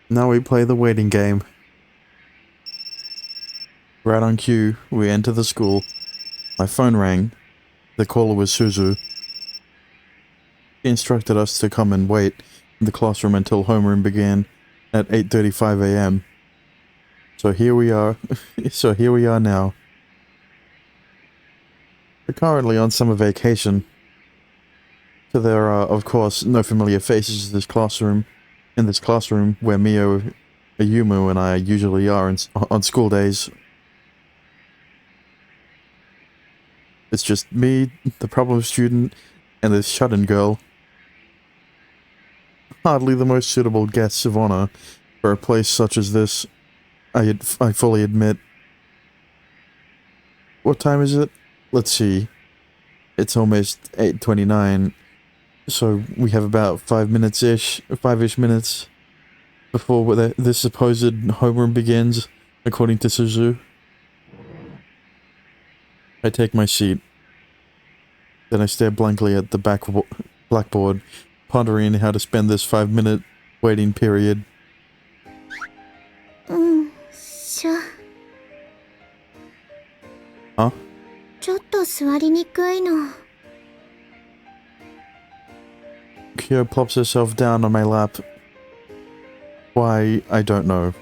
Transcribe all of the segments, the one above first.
Now we play the waiting game. Right on cue, we enter the school. My phone rang. The caller was Suzu. She instructed us to come and wait in the classroom until homeroom began at 8:35 a.m. So here we are. Now. We're currently on summer vacation. So there are, of course, no familiar faces in this classroom where Mio, Ayumu, and I usually are on school days. It's just me, the problem student, and this shut-in girl. Hardly the most suitable guests of honor for a place such as this, I fully admit. What time is it? Let's see. It's almost 8:29, so we have about 5-ish minutes before this supposed homeroom begins, according to Suzu. I take my seat. Then I stare blankly at the blackboard, pondering how to spend this 5-minute waiting period. Sure. Huh? ちょっと座りにくいの。 Kyo plops herself down on my lap. Why, I don't know.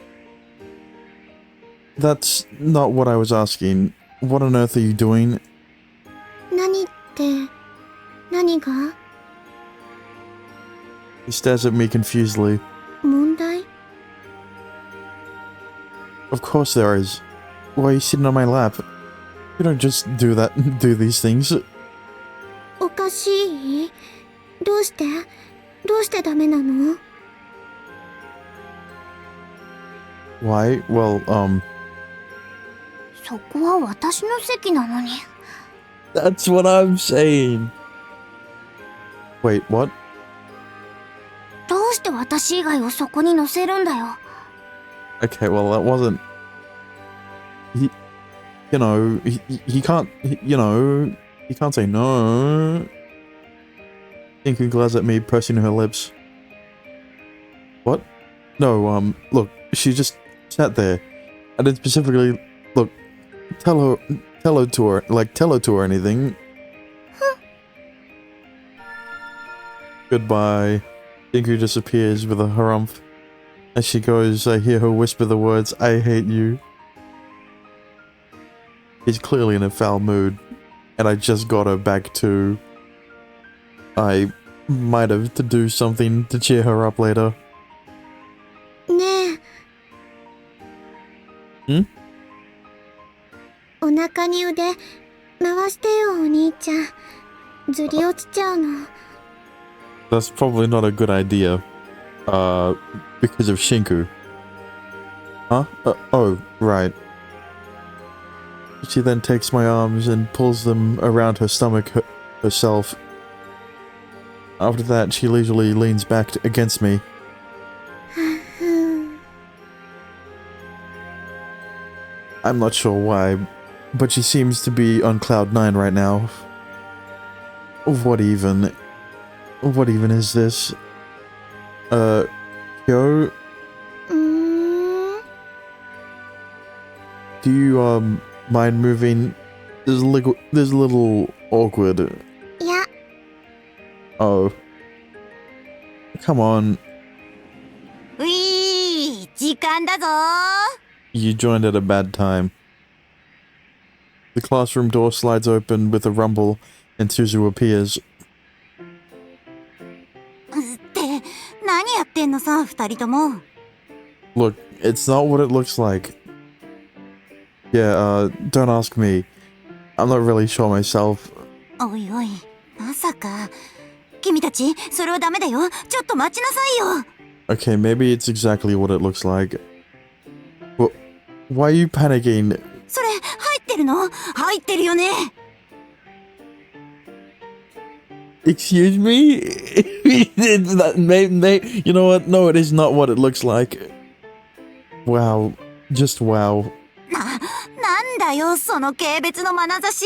That's not what I was asking. What on earth are you doing? 何って何が？ He stares at me confusedly. 問題？ Of course there is. Why are you sitting on my lap? You don't just do these things. おかしい？どうしてダメなの？ Why? Well, そこは私の席なのに。 That's what I'm saying. Wait, what? どうして私以外をそこに乗せるんだよ。 Okay, well, that wasn't... He can't, he can't say no. Inku glares at me, pursing her lips. What? No, look, she just sat there. I didn't specifically, look, tell her to her anything. Goodbye. Inku disappears with a harumph. As she goes, I hear her whisper the words, I hate you. She's clearly in a foul mood, and I just got her back too. I might have to do something to cheer her up later. ねえ。ん？お腹に腕回してよ、お兄ちゃん。ずり落ちちゃうの。 That's probably not a good idea. Because of Shinku. Huh? Oh, right. She then takes my arms and pulls them around her stomach herself. After that, she leisurely leans back against me. I'm not sure why, but she seems to be on cloud 9 right now. What even is this? Kyo? Do you, mind moving? This is a little awkward. いや、 Oh. Come on. ういー、時間だぞー。 You joined at a bad time. The classroom door slides open with a rumble, and Suzu appears. って何やってんのさ、二人とも。 Look, it's not what it looks like. Yeah, don't ask me. I'm not really sure myself. おいおい、まさか。君たち、それはダメだよ。ちょっと待ちなさいよ。 Okay, maybe it's exactly what it looks like. Well, why are you panicking? それ、入ってるの？入ってるよね。 Excuse me? You know what? No, it is not what it looks like. Wow. Just wow. なんだよ、その軽蔑の眼差し。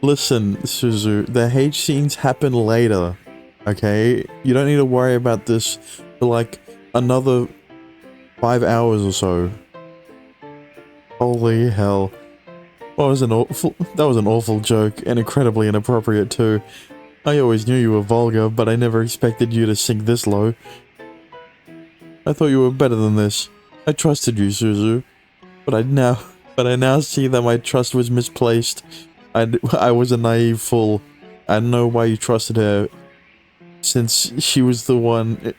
Listen, Suzu, the hate scenes happen later. Okay? You don't need to worry about this for like another 5 hours or so. Holy hell. That was an awful joke, and incredibly inappropriate too. I always knew you were vulgar, but I never expected you to sink this low. I thought you were better than this. I trusted you, Suzu. But I now see that my trust was misplaced. I was a naive fool. I don't know why you trusted her, since she was the one,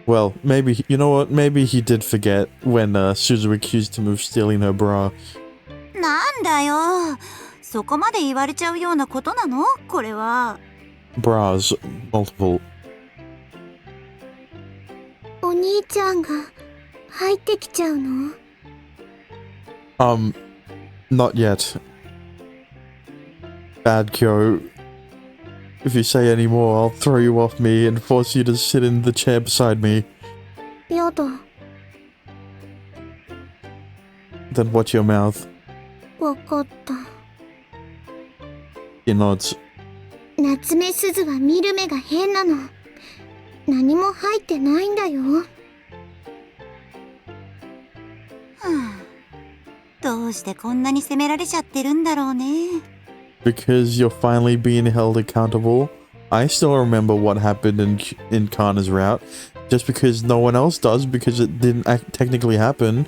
well, maybe, you know what, maybe he did forget when Suzu accused him of stealing her bra. なんだよ。そこまで言われちゃうようなことなの？これは。Bras, multiple. お兄ちゃんが入ってきちゃうの？ Not yet. Bad Kyo. If you say any more, I'll throw you off me and force you to sit in the chair beside me. やだ。 Then watch your mouth. わかった。 He nods. 夏目すずは見る目が変なの。何も入ってないんだよ。どうしてこんなに責められちゃってるんだろうね。Because you're finally being held accountable. I still remember what happened in Kana's route. Just because no one else does, because it didn't technically happen.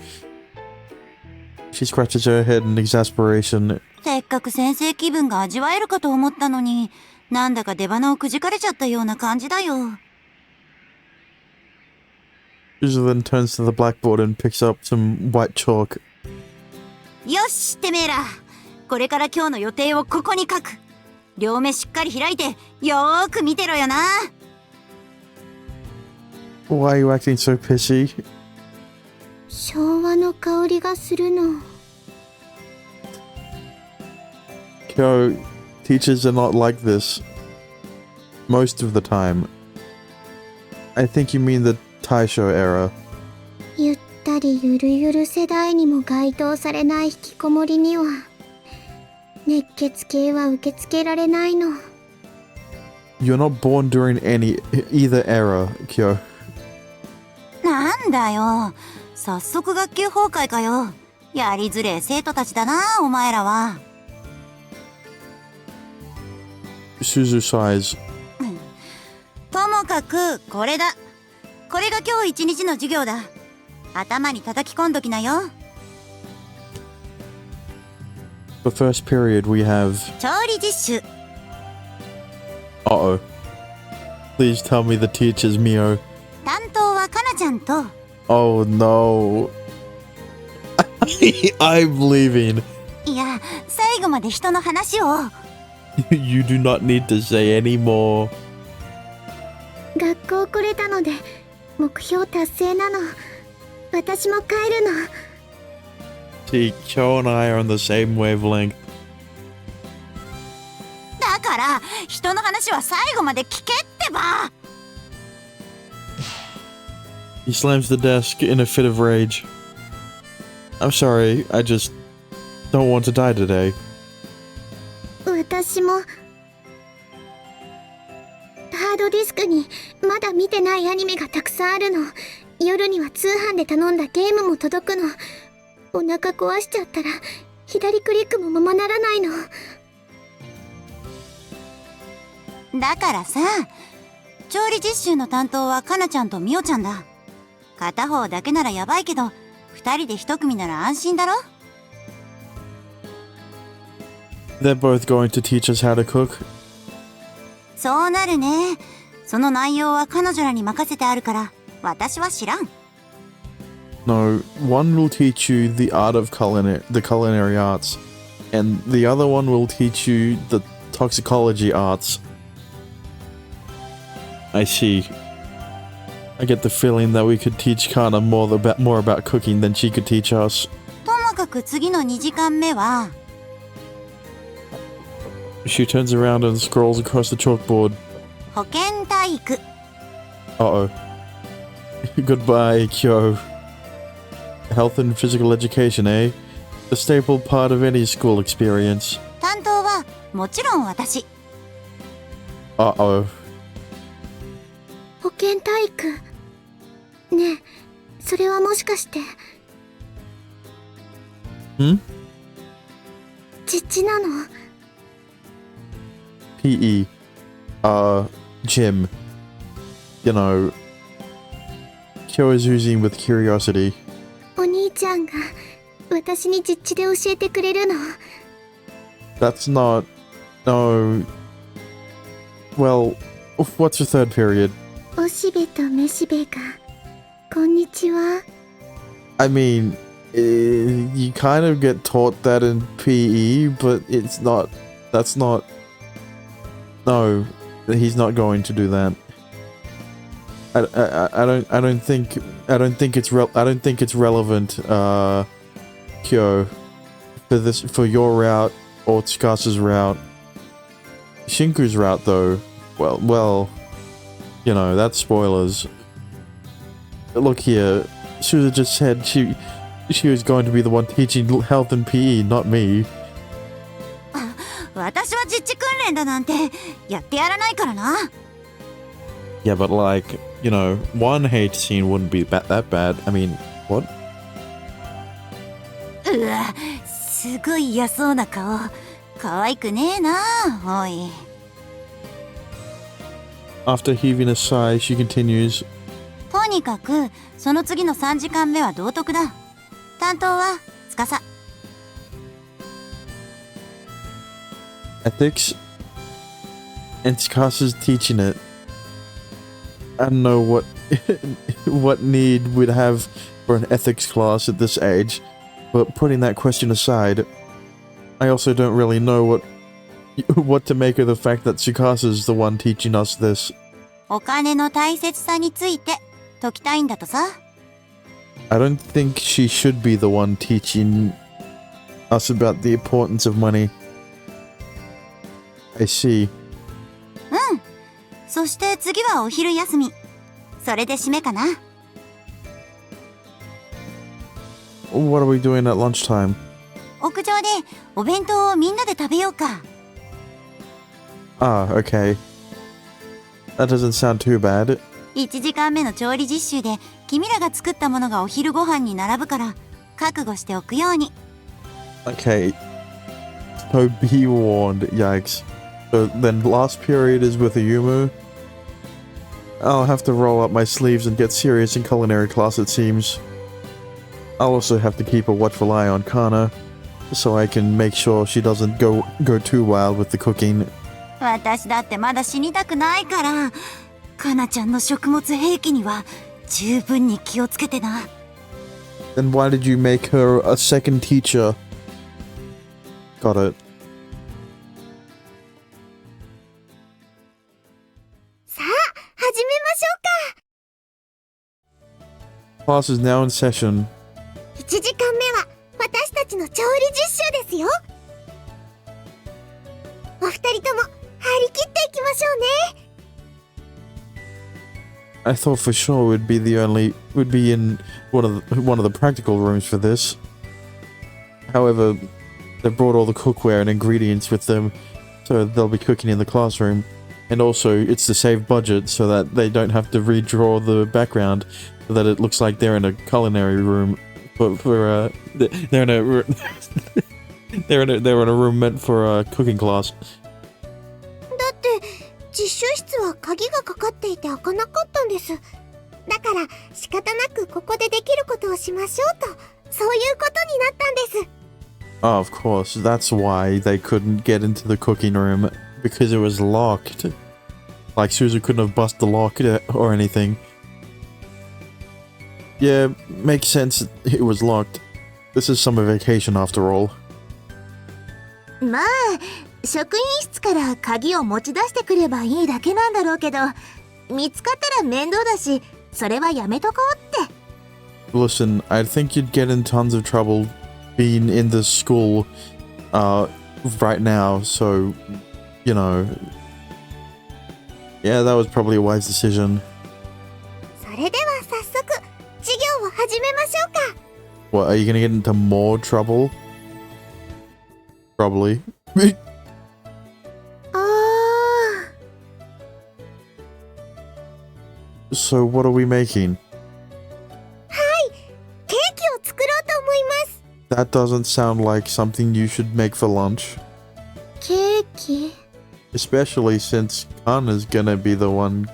She scratches her head in exasperation. せっかく先生気分が味わえるかと思ったのに、なんだか出花をくじかれちゃったような感じだよ。Suzu then turns to the blackboard and picks up some white chalk. よし、てめえら。これから今日の予定をここに書く。両目しっかり開いて、よーく見てろよな。Why are you acting so pissy? 昭和の香りがするの。Kyo, teachers are not like this. Most of the time. I think you mean the Taisho era. ゆったりゆるゆる世代にも該当されない引きこもりには熱血系は受け付けられないの。 You're not born during either era, Kyo. なんだよ。早速学級崩壊かよ。やりづれえ生徒たちだな、お前らは。Suzu sighs. ともかく、これだ。これが今日一日の授業だ。頭に叩き込んどきなよ。The first period we have... 調理実習。Uh-oh. Please tell me the teacher's Mio. 担当はかなちゃんと。Oh no. I'm leaving. いや、最後まで人の話を。You do not need to say any more. 学校来れたので目標達成なの。私も帰るの。 See, Kyo and I are on the same wavelength. だから人の話は最後まで聞けってば。 He slams the desk in a fit of rage. I'm sorry, I just don't want to die today. 私もハードディスクにまだ見てないアニメがたくさんあるの。夜には通販で頼んだゲームも届くの。お腹壊しちゃったら左クリックもままならないの。だからさ、調理実習の担当はかなちゃんとみおちゃんだ。片方だけならやばいけど、二人で一組なら安心だろ。 They're both going to teach us how to cook. そうなるね。その内容は彼女らに任せてあるから、私は知らん。No, one will teach you the art of the culinary arts, and the other one will teach you the toxicology arts. I see. I get the feeling that we could teach Kana more about cooking than she could teach us. ともかく次の2時間目は、 She turns around and scrolls across the chalkboard. 保健体育。 Uh-oh. Goodbye, Kyo. Health and physical education, eh? The staple part of any school experience. 担当はもちろん私。 Uh-oh. 保健体育。それはもしかして。ん実地なの？ PE. Gym. You know, Kyo is oozing with curiosity. お兄ちゃんが私に実地で教えてくれるの？ That's not... No... Well, what's your third period? おしべとめしべがこんにちは。 I mean, you kind of get taught that in PE, but it's not... That's not... No, he's not going to do that. I don't think it's relevant, Kyo, for your route or Tsukasa's route. Shinku's route, though, well, you know, that's spoilers. Look here, Suzu just said she was going to be the one teaching health and PE, not me. 私は実地訓練だなんてやってやらないからな。Yeah, but like, you know, one hate scene wouldn't be that bad. I mean, what? うわ、すごい嫌そうな顔。可愛くねえな、おい。After heaving a sigh, she continues, とにかく、その次の3時間目は道徳だ。担当は、司。ethics? And Tsukasa's teaching it. I don't know what what need we'd have for an ethics class at this age, but putting that question aside, I also don't really know what to make of the fact that Tsukasa's the one teaching us this. お金の大切さについて解きたいんだとさ。I don't think she should be the one teaching us about the importance of money. I see. うん。そして次はお昼休み。それで締めかな。What are we doing at lunchtime? 屋上でお弁当をみんなで食べようか。Ah, okay. That doesn't sound too bad. 1時間目の調理実習で君らが作ったものがお昼ご飯に並ぶから覚悟しておくように。Okay. So be warned, yikes. So then last period is with Ayumu. I'll have to roll up my sleeves and get serious in culinary class, it seems. I'll also have to keep a watchful eye on Kana, so I can make sure she doesn't go too wild with the cooking. 私だってまだ死にたくないから、かなちゃんの食物兵器には十分に気をつけてな。Then why did you make her a second teacher? Got it. さあ、始めましょうか。 Class is now in session. 1時間目は私たちの調理実習ですよ。お二人とも張り切っていきましょうね。 I thought for sure we'd be in one of the practical rooms for this. However, they brought all the cookware and ingredients with them, so they'll be cooking in the classroom. And also, it's to save budget so that they don't have to redraw the background, so that it looks like they're in a culinary room. They're in a they're in a room meant for a cooking class. だって実習室は鍵がかかっていて開かなかったんです。だから仕方なくここでできることをしましょうと、そういうことになったんです。 Oh, of course, that's why they couldn't get into the cooking room, because it was locked. Like Suzu couldn't have busted the lock or anything. Yeah, makes sense it was locked. This is summer vacation after all. まあ職員室から鍵を持ち出してくればいいだけなんだろうけど、見つかったら面倒だし、それはやめとこうって。 Listen, I think you'd get in tons of trouble being in this school right now, so, you know. Yeah, that was probably a wise decision. それでは早速授業を始めましょうか。 What, are you gonna get into more trouble? Probably. ああ。 So what are we making? はい、That doesn't sound like something you should make for lunch. ケーキ Especially since Kana's gonna be the one.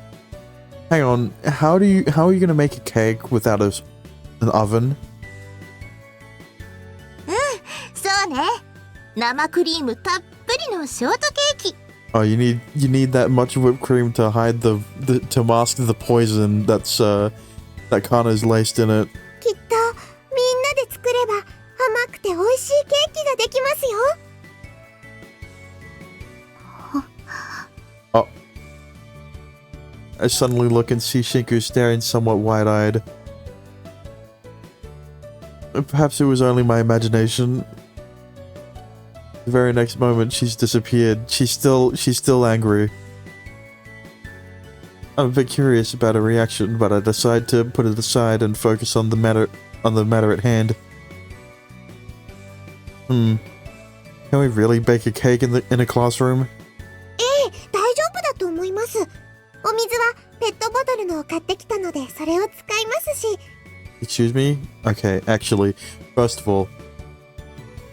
Hang on, how are you gonna make a cake without an oven? そうね。生クリームたっぷりのショートケーキ。 Oh, you need that much whipped cream to hide the to mask the poison that Kana's laced in it. きっとみんなで作れば甘くて美味しいケーキができますよ。 I suddenly look and see Shinku staring somewhat wide-eyed. Perhaps it was only my imagination. The very next moment, she's disappeared. She's still angry. I'm a bit curious about her reaction, but I decide to put it aside and focus on the matter at hand. Can we really bake a cake in a classroom? ええ、大丈夫だと思います。お水はペットボトルのを買ってきたのでそれを使いますし。 Excuse me? Okay, actually, first of all,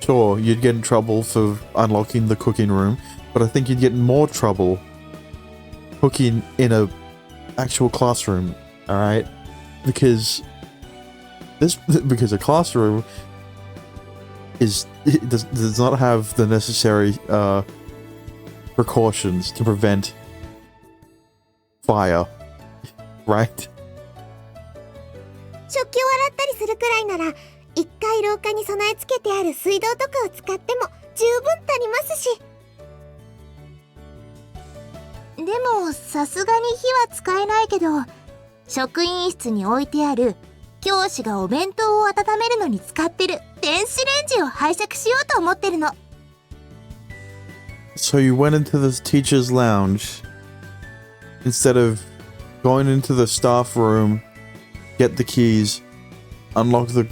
sure, you'd get in trouble for unlocking the cooking room, but I think you'd get in more trouble cooking in a actual classroom, alright? Because a classroom does not have the necessary precautions to prevent fire, right? 食器を洗ったりするくらいなら1階廊下に備え付けてある水道とかを使っても十分足りますし。でもさすがに火は使えないけど、職員室に置いてある教師がお弁当を温めるのに使ってる電子レンジを拝借しようと思ってるの。 So you went into the teacher's lounge instead of going into the staff room, get the keys, unlock the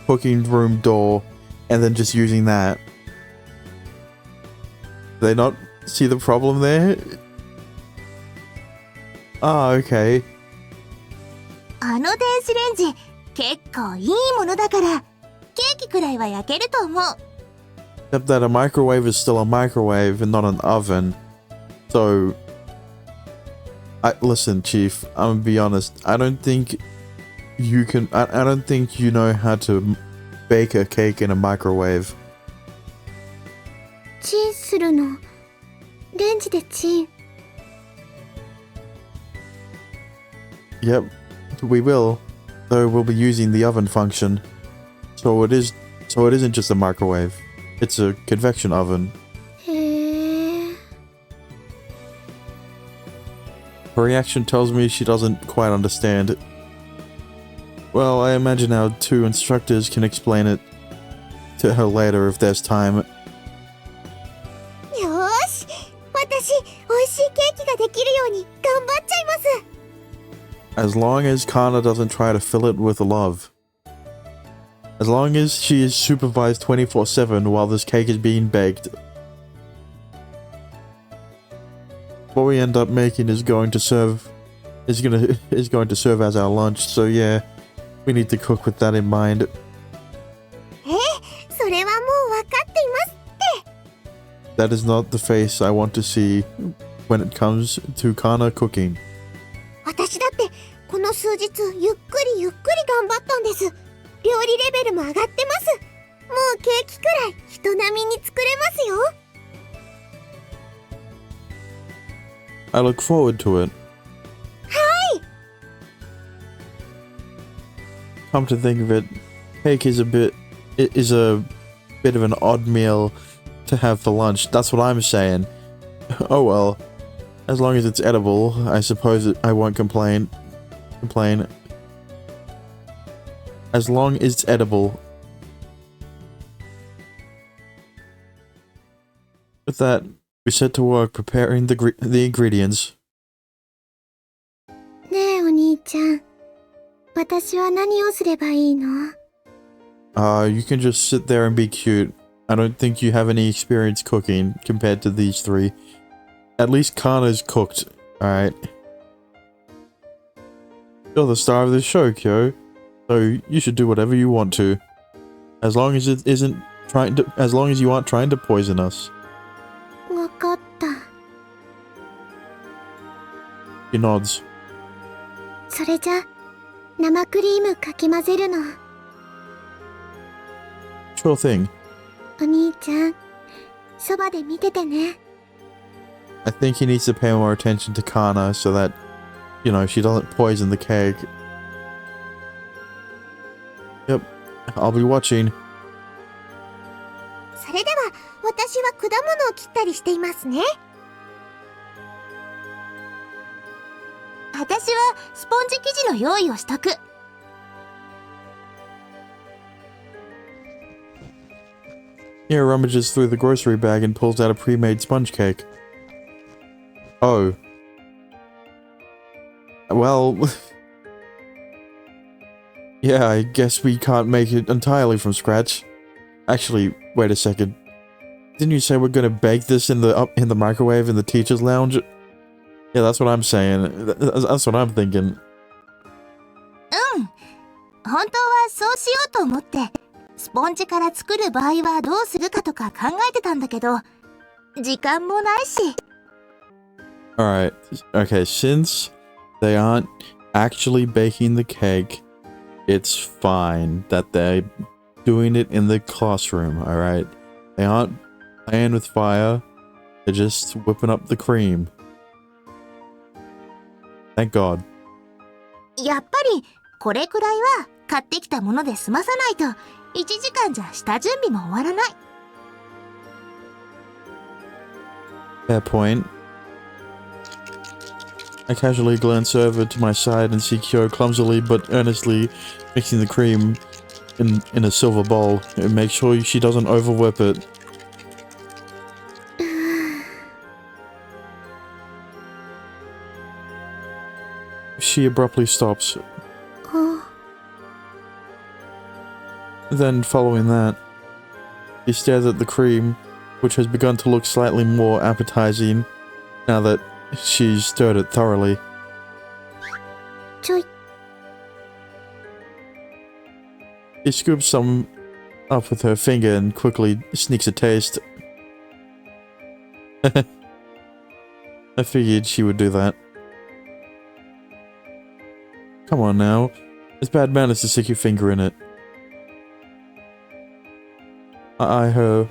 cooking room door, and then just using that. Do they not see the problem there? Ah, okay. あの電子レンジ結構いいものだからケーキくらいは焼けると思う。 Except that a microwave is still a microwave and not an oven. So, listen, Chief, I'm gonna be honest. I don't think you can. I don't think you know how to bake a cake in a microwave. チンするの。レンジでチン。 Yep, we will. Though we'll be using the oven function. So it isn't just a microwave. It's a convection oven. へえ。 Her reaction tells me she doesn't quite understand. Well, I imagine our two instructors can explain it to her later if there's time. よーし、私美味しいケーキができるように頑張っちゃいます。 As long as Kana doesn't try to fill it with love. As long as she is supervised 24/7 while this cake is being baked. What we end up making is going to serve as our lunch, so yeah, we need to cook with that in mind. それはもう分かっています。 That is not the face I want to see when it comes to Kana cooking. 私だってこの数日ゆっくり頑張ったんです。料理レベルも上がってます。もうケーキくらい人並みに作れますよ。 I look forward to it. Hi! Come to think of it, cake is a bit of an odd meal to have for lunch. That's what I'm saying. Oh well. As long as it's edible, I suppose I won't complain. As long as it's edible. With that, we set to work preparing the ingredients. ねえお兄ちゃん、私は何をすればいいの？ You can just sit there and be cute. I don't think you have any experience cooking compared to these three. At least Kana's cooked, alright? You're the star of this show, Kyo. So you should do whatever you want to. As long as it isn't as long as you aren't trying to poison us. わかった。 He nods. それじゃ、生クリームかき混ぜるの。 Sure thing. お兄ちゃん、そばで見ててね。 I think he needs to pay more attention to Kana so that, you know, she doesn't poison the keg. Yep, I'll be watching. それでは、私は果物を切ったりしていますね。私はスポンジ生地の用意をしとく。 Mia rummages through the grocery bag and pulls out a pre-made sponge cake. Oh. Well... yeah, I guess we can't make it entirely from scratch. Actually, wait a second. Didn't you say we're gonna bake this in the microwave in the teacher's lounge? Yeah, that's what I'm saying. That's what I'm thinking. 本当はそうしようと思って、スポンジから作る場合はどうするかとか考えてたんだけど、時間もないし。 Alright, okay, since they aren't actually baking the cake, it's fine that they're doing it in the classroom, alright? They aren't playing with fire, they're just whipping up the cream. Thank God. やっぱり、これくらいは買ってきたもので済まさないと、1時間じゃ下準備も終わらない。 Fair point. I casually glance over to my side and see Kyo clumsily but earnestly mixing the cream in a silver bowl and make sure she doesn't overwhip it. She abruptly stops. Then, following that, she stares at the cream, which has begun to look slightly more appetizing now that she's stirred it thoroughly. ちょい。 She scoops some up with her finger and quickly sneaks a taste. I figured she would do that. Come on now. It's bad manners to stick your finger in it. I eye her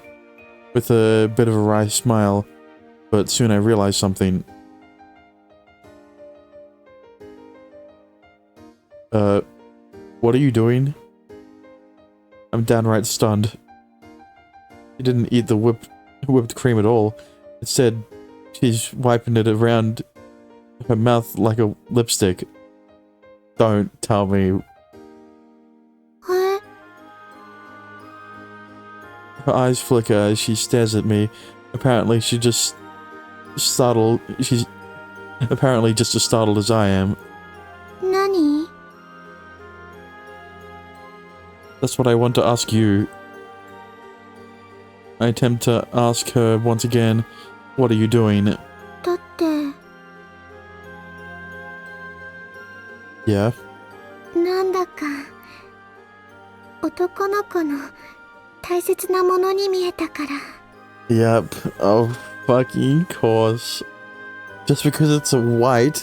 with a bit of a wry smile, but soon I realize something. What are you doing? I'm downright stunned. She didn't eat the whipped cream at all. Instead, she's wiping it around her mouth like a lipstick. Don't tell me. What? Her eyes flicker as she stares at me. Apparently she's just as startled as I am. 何? That's what I want to ask you. I attempt to ask her once again, what are you doing? だって、 Yeah? なんだか、男の子の大切なものに見えたから。 Yep, of fucking course. Just because it's a white...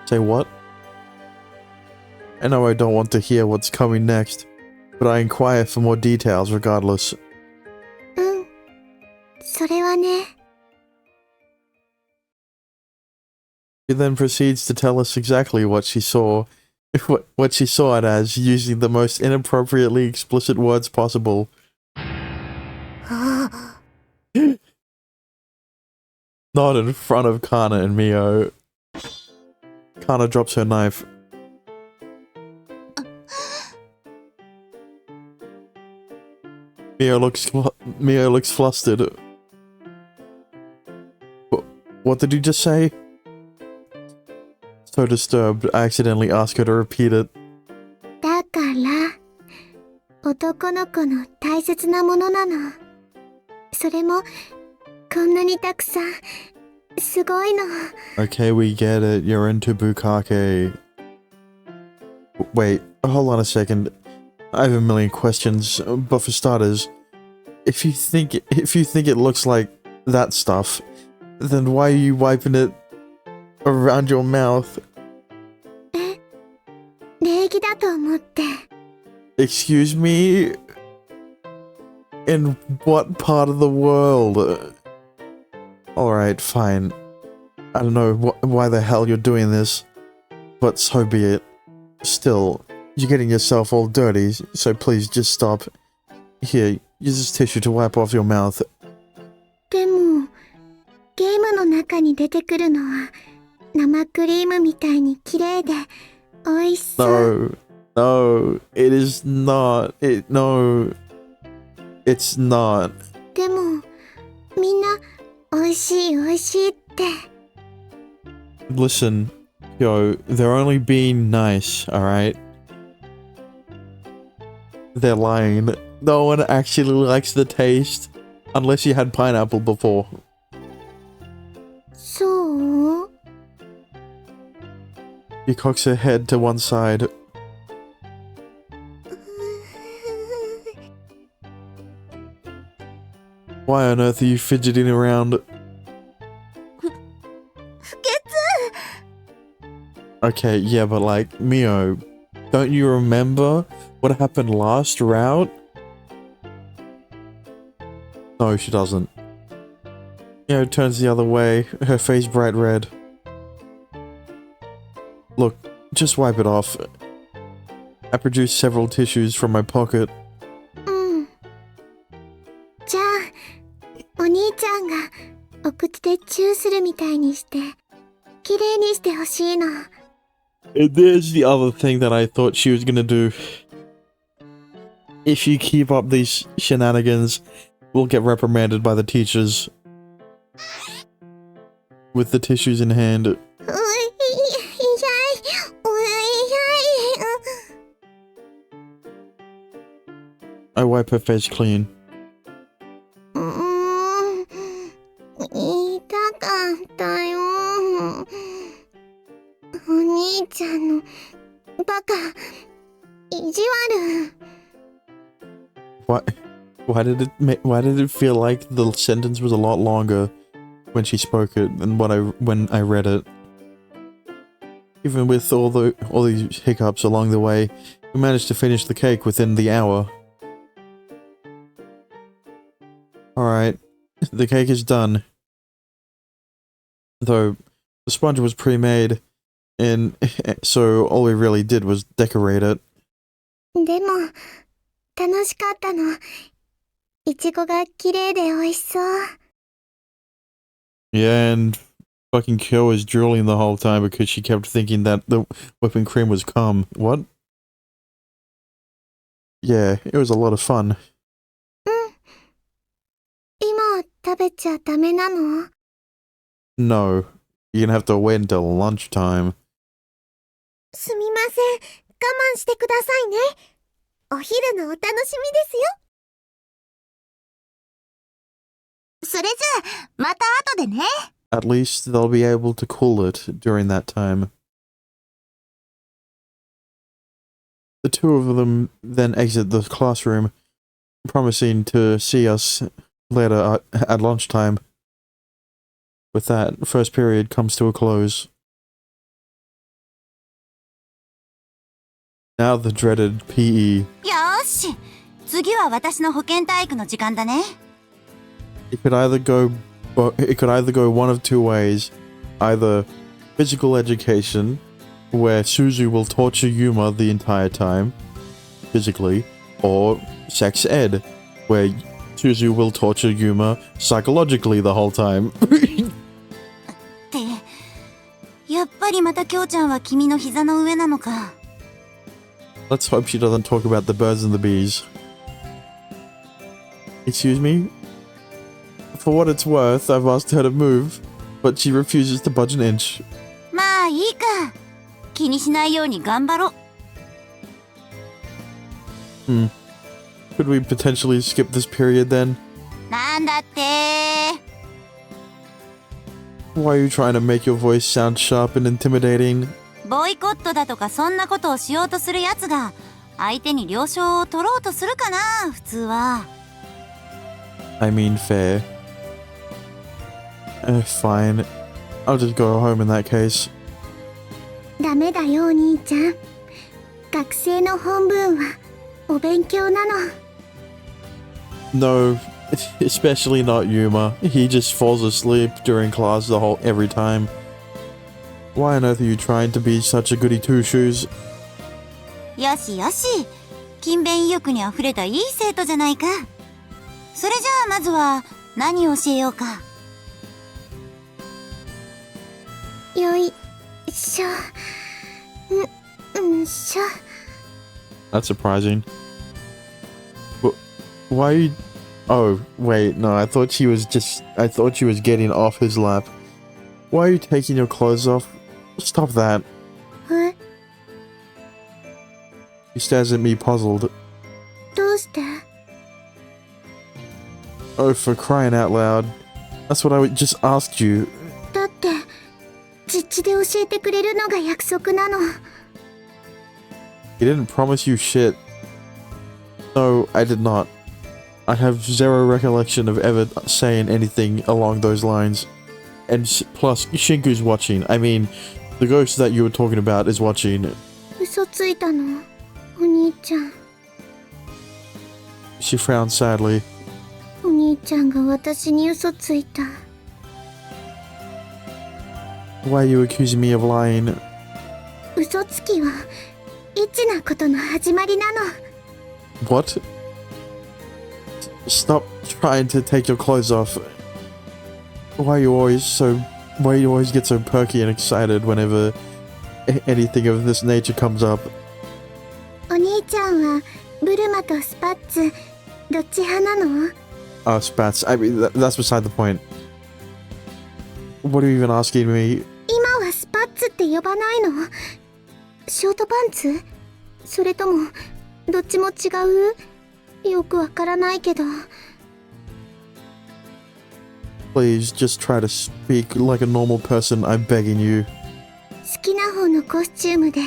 Say what? I know I don't want to hear what's coming next, but I inquire for more details regardless. うん。それはね。 She then proceeds to tell us exactly what she saw, what she saw it as, using the most inappropriately explicit words possible. Not in front of Kana and Mio. Kana drops her knife. Mio looks flustered. What did you just say? So disturbed, I accidentally ask her to repeat it. だから、男の子の大切なものなの。それも、こんなにたくさん、すごいの。 Okay, we get it. You're into bukkake. Wait, hold on a second. I have a million questions, but for starters, if you think it looks like that stuff, then why are you wiping it around your mouth? 礼儀だと思って。 Excuse me? In what part of the world? Alright, fine. I don't know why the hell you're doing this, but so be it. Still, you're getting yourself all dirty, so please just stop. Here, use this tissue to wipe off your mouth. でも、ゲームの中に出てくるのは生クリームみたいに綺麗で美味しそう。 No, it is not. No, it's not. でも、みんな美味しい美味しいって。 Listen, yo, they're only being nice, alright? They're lying. No one actually likes the taste, unless you had pineapple before. そう？ She cocks her head to one side. Why on earth are you fidgeting around? Okay, yeah, but like, Mio, don't you remember what happened last route? No, she doesn't. Mio turns the other way, her face bright red. Look, just wipe it off. I produced several tissues from my pocket. うん。じゃあ、お兄ちゃんがお口でチューするみたいにして、綺麗にしてほしいの。 And there's the other thing that I thought she was gonna do. If you keep up these shenanigans, we'll get reprimanded by the teachers. With the tissues in hand. うい、痛い、うい、 I wipe her face clean. 痛かったよ。お兄ちゃんのバカ意地悪。 Why did it feel like the sentence was a lot longer when she spoke it than when I read it? Even with all these hiccups along the way, we managed to finish the cake within the hour. Alright, the cake is done. Though, the sponge was pre-made, and so all we really did was decorate it. でも楽しかったの。いちごが綺麗で美味しそう。 Yeah, and fucking Kyo was drooling the whole time because she kept thinking that the whipping cream was cum. What? Yeah, it was a lot of fun. 今食べちゃダメなの？ No, you're gonna have to wait until lunchtime. すみません。我慢してくださいね。お昼のお楽しみですよ。それじゃあ、また後でね。 At least they'll be able to cool it during that time. The two of them then exit the classroom, promising to see us later at lunchtime. With that, first period comes to a close. Now the dreaded PE. よーし、次は私の保健体育の時間だね。It could either go one of two ways. Either physical education, where Suzu will torture Yuma the entire time, physically, or sex ed, where Suzu will torture Yuma psychologically the whole time. って、やっぱりまたきょうちゃんは君の膝の上なのか。 Let's hope she doesn't talk about the birds and the bees. Excuse me? For what it's worth, I've asked her to move, but she refuses to budge an inch. まあいいか。気にしないように頑張ろう。Could we potentially skip this period then? なんだって。 Why are you trying to make your voice sound sharp and intimidating? ボイコットだとかそんなことをしようとするやつが相手に了承を取ろうとするかな、普通は。I mean, fair. Fine. I'll just go home in that case. ダメだよお兄ちゃん。学生の本分はお勉強なの。 No, especially not Yuma. He just falls asleep during class every time. Why on earth are you trying to be such a goody two-shoes? よしよし、勤勉意欲にあふれたいい生徒じゃないか。それじゃあまずは何を教えようか。よいしょ。しょ。 That's surprising. Why are you... Oh, wait, no, I thought she was getting off his lap. Why are you taking your clothes off? Stop that. え、 He stares at me puzzled. どうして？ Oh, for crying out loud. That's what I just asked you. だって実地で教えてくれるのが約束なの。 He didn't promise you shit. No, I did not. I have zero recollection of ever saying anything along those lines. And plus, Shinku's watching. I mean, the ghost that you were talking about is watching. 嘘ついたのお兄ちゃん。 She frowned sadly. お兄ちゃんが私に嘘ついた。 Why are you accusing me of lying? 嘘つきはエッチなことの始まりなの。 What? Stop trying to take your clothes off. Why you always get so perky and excited whenever anything of this nature comes up? お兄ちゃんはブルマとスパッツどっち派なの？ Spats. I mean, that's beside the point. What are you even asking me? 今はスパッツって呼ばないの？ショートパンツ？それともどっちも違う？よくわからないけど。 Please, just try to speak like a normal person, I'm begging you. 好きな方のコスチュームで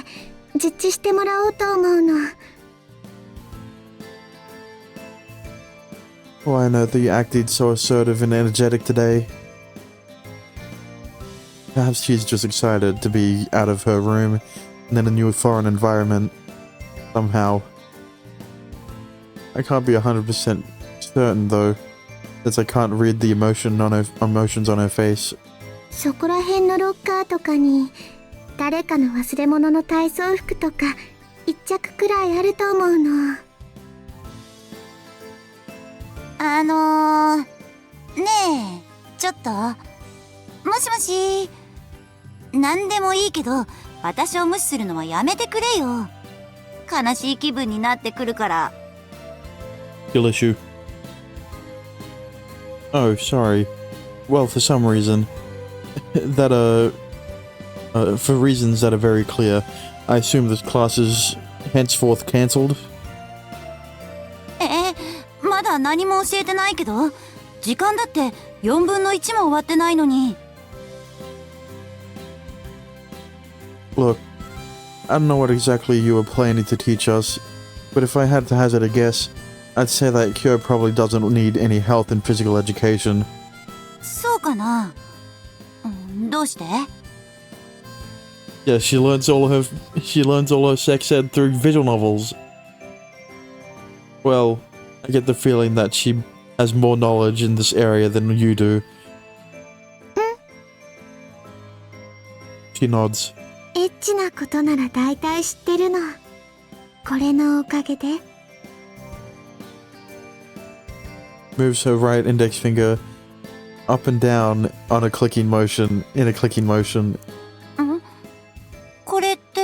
実地してもらおうと思うの。 Why on earth are you acting so assertive and energetic today? Perhaps she's just excited to be out of her room and in a new foreign environment. Somehow. I can't be 100% certain though, as I can't read the emotions on her face. そこら辺のロッカーとかに誰かの忘れ物の体操服とか一着くらいあると思うの。ねえ、ちょっと。もしもし。なんでもいいけど、私を無視するのはやめてくれよ。悲しい気分になってくるから。Kill issue. Oh, sorry. Well, for some reason. For reasons that are very clear, I assume this class is henceforth cancelled. まだ何も教えてないけど、時間だって4分の1も終わってないのに。 Look, I don't know what exactly you were planning to teach us, but if I had to hazard a guess, I'd say that Kyo probably doesn't need any health and physical education. そうかな。どうして？ Yeah, she learns all her sex ed through visual novels. Well, I get the feeling that she has more knowledge in this area than you do. She nods. エッチなことなら大体知ってるの。これのおかげで。 Moves her right index finger up and down in a clicking motion. これって？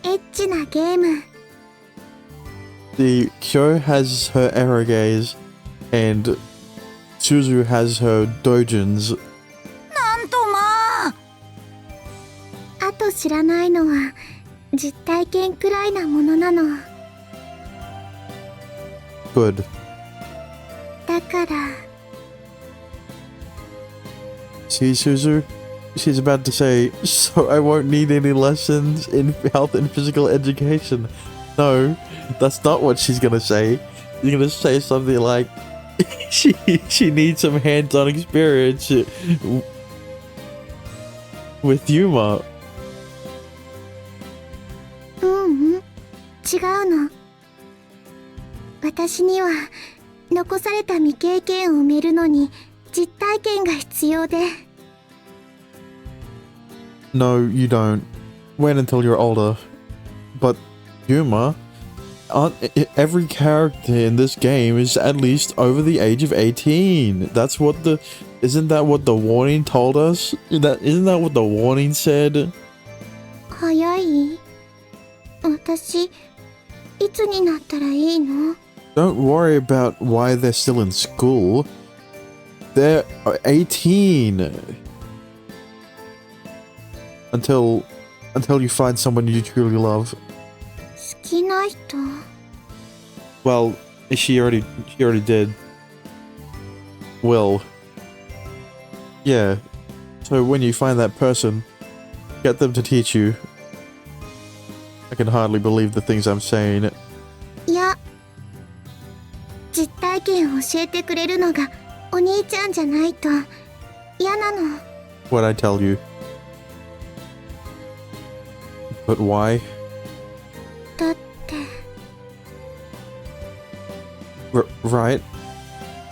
エッチなゲーム。 The Kyo has her error gaze, and Suzu has her dojins. なんとまあ。あと知らないのは実体験くらいなものなの。 Good. だから。 See, Suzu? she's about to say, so I won't need any lessons in health and physical education. No, that's not what she's gonna say. She's gonna say something like, she needs some hands-on experience with Yuma. ううん、違うの。私には残された未経験を埋めるのに実体験が必要で。No, you don't. Wait until you're older. But Yuma, every character in this game is at least over the age of 18. That's what isn't that what the warning told us? Isn't that what the warning said? 早い？私、いつになったらいいの？ Don't worry about why they're still in school. They're 18. Until you find someone you truly love. 好きな人？ Well, she already did. Will. Yeah. So when you find that person, get them to teach you. I can hardly believe the things I'm saying. いや、実体験を教えてくれるのがお兄ちゃんじゃないと嫌なの。 What I tell you. But why? だって Right?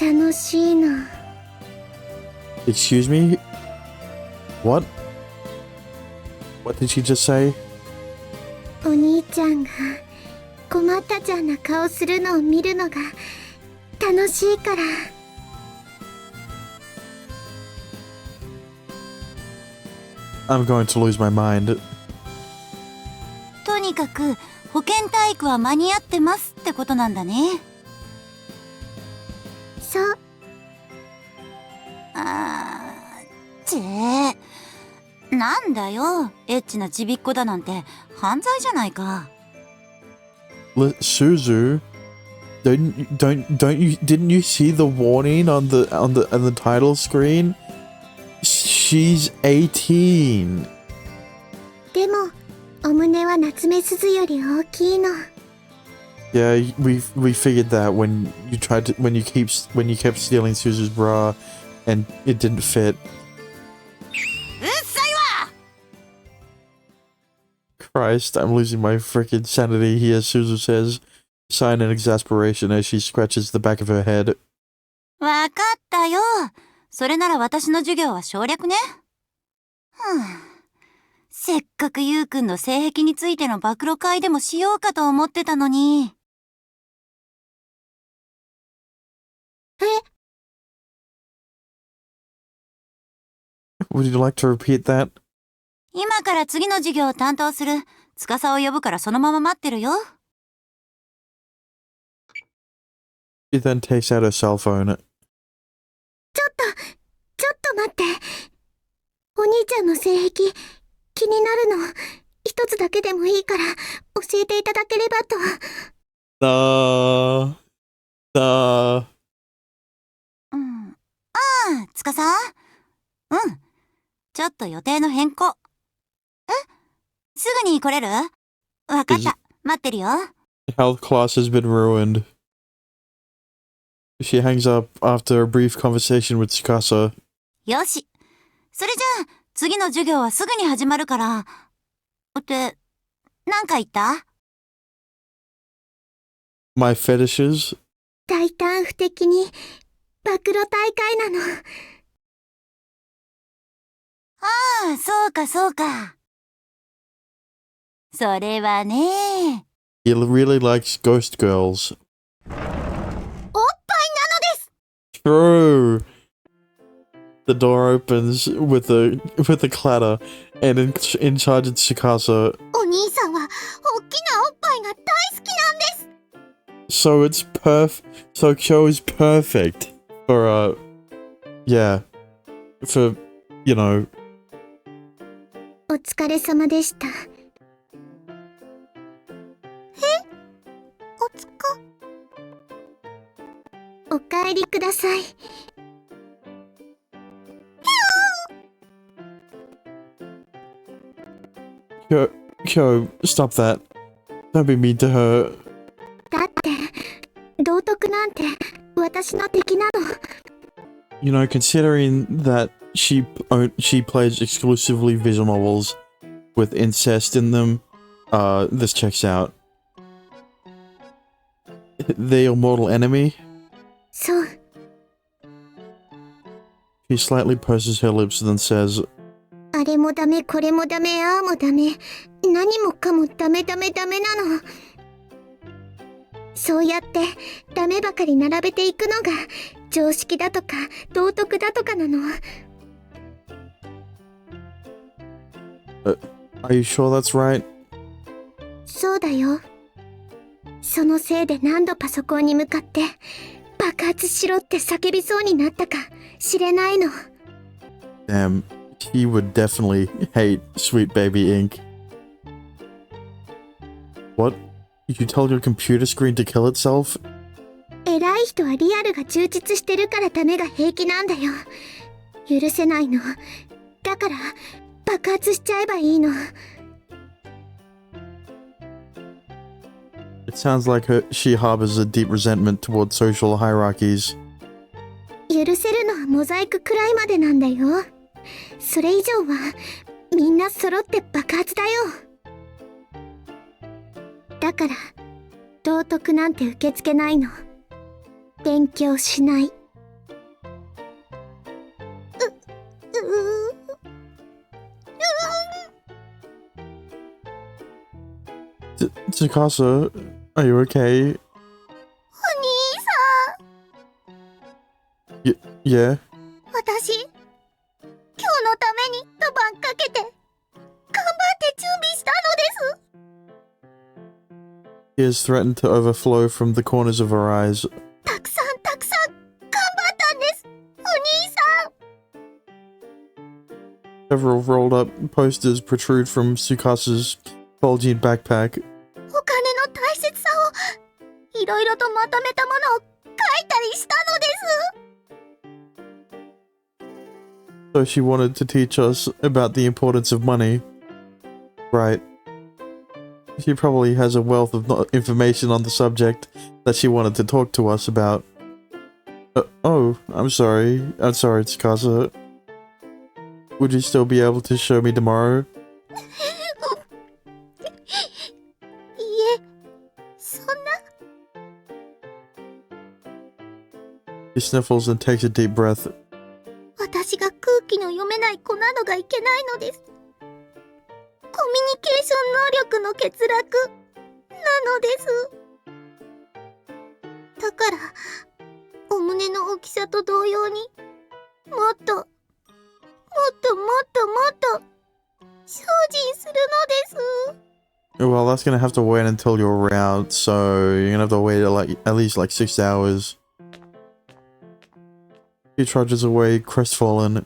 楽しいの。 Excuse me? What? What did she just say? お兄ちゃんが困ったちゃんな顔するのを見るのが楽しいから。I'm going to lose my mind. とにかく保健体育は間に合ってますってことなんだね。そう。なんだよ、エッチなちびっこだなんて犯罪じゃないか。Suzu, didn't you see the warning on the title screen? She's 18. でもお胸は夏目鈴より大きいの。 Yeah, we figured that when you kept stealing Suzu's bra and it didn't fit. うっさいわ。 Christ, I'm losing my freaking sanity here, Suzu says, sign in exasperation as she scratches the back of her head. わかったよ。それなら私の授業は省略ね。せっかくゆうくんの性癖についての暴露会でもしようかと思ってたのに。Would you like to repeat that? 今から次の授業を担当する司を呼ぶからそのまま待ってるよ。She then takes out her cell phone. ちょっと待って。お兄ちゃんの性癖気になるの。一つだけでもいいから教えていただければと。司？ちょっと予定の変更。すぐに来れる？わかった。待ってるよ。Health class has been ruined. She hangs up after a brief conversation with Tsukasa. よし。それじゃあ、次の授業はすぐに始まるから。って、なんか言った？ My fetishes? 大胆不敵に暴露大会なの。ああ、そうかそうか。それはね。He really likes ghost girls. おっぱいなのです。 True. The door opens with a clatter, and in charges Tsukasa. お兄さんは大きなおっぱいが大好きなんです。 So Kyo is perfect for for, you know. お疲れ様でした。お帰りください。Kyo, stop that. Don't be mean to her. だって道徳なんて私の敵なの。 You know, considering that she plays exclusively visual novels with incest in them, this checks out. They're your mortal enemy? そう。 She slightly purses her lips and then says, あれもダメこれもダメああもダメ何もかもダメダメダメなの。そうやってダメばかり並べていくのが常識だとか道徳だとかなの。 Are you sure that's right? そうだよ。そのせいで何度パソコンに向かって爆発しろって叫びそうになったかしれないの。 Damn, he would definitely hate Sweet Baby Inc. What? You told your computer screen to kill itself? 偉い人はリアルが充実してるからダメが平気なんだよ。許せないの。だから爆発しちゃえばいいの。 It sounds like she harbors a deep resentment toward social hierarchies. 許せるのはモザイクくらいまでなんだよ。それ以上はみんな揃って爆発だよ。だから道徳なんて受け付けないの。勉強しない。Tsukasa, are you okay? お兄さん、 Yeah? 私今日のために一晩かけて頑張って準備したのです。 Tears threatened to overflow from the corners of her eyes. たくさん頑張ったんです。お兄さん。 Several rolled up posters protrude from Tsukasa's bulging backpack. お金の大切さをいろいろとまとめたものを書いたりしたのです。 So she wanted to teach us about the importance of money. Right. She probably has a wealth of information on the subject that she wanted to talk to us about. Oh, I'm sorry. I'm sorry, Tsukasa. Would you still be able to show me tomorrow? いいえ、そんな。 She sniffles and takes a deep breath. 私が空気の読めない子なのがいけないのです。コミュニケーション能力の欠落なのです。だからお胸の大きさと同様にもっと精進するのです。 Well, that's gonna have to wait until you're around, so you're gonna have to wait at least like 6 hours. He trudges away, crestfallen.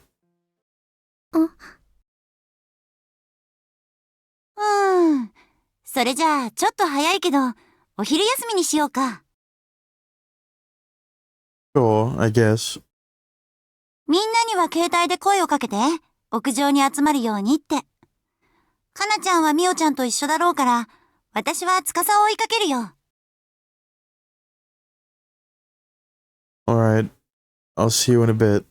それじゃあちょっと早いけどお昼休みにしようか。 Sure, I guess. みんなには携帯で声をかけて屋上に集まるようにって。かなちゃんはみおちゃんと一緒だろうから私は司を追いかけるよ。 Alright, I'll see you in a bit.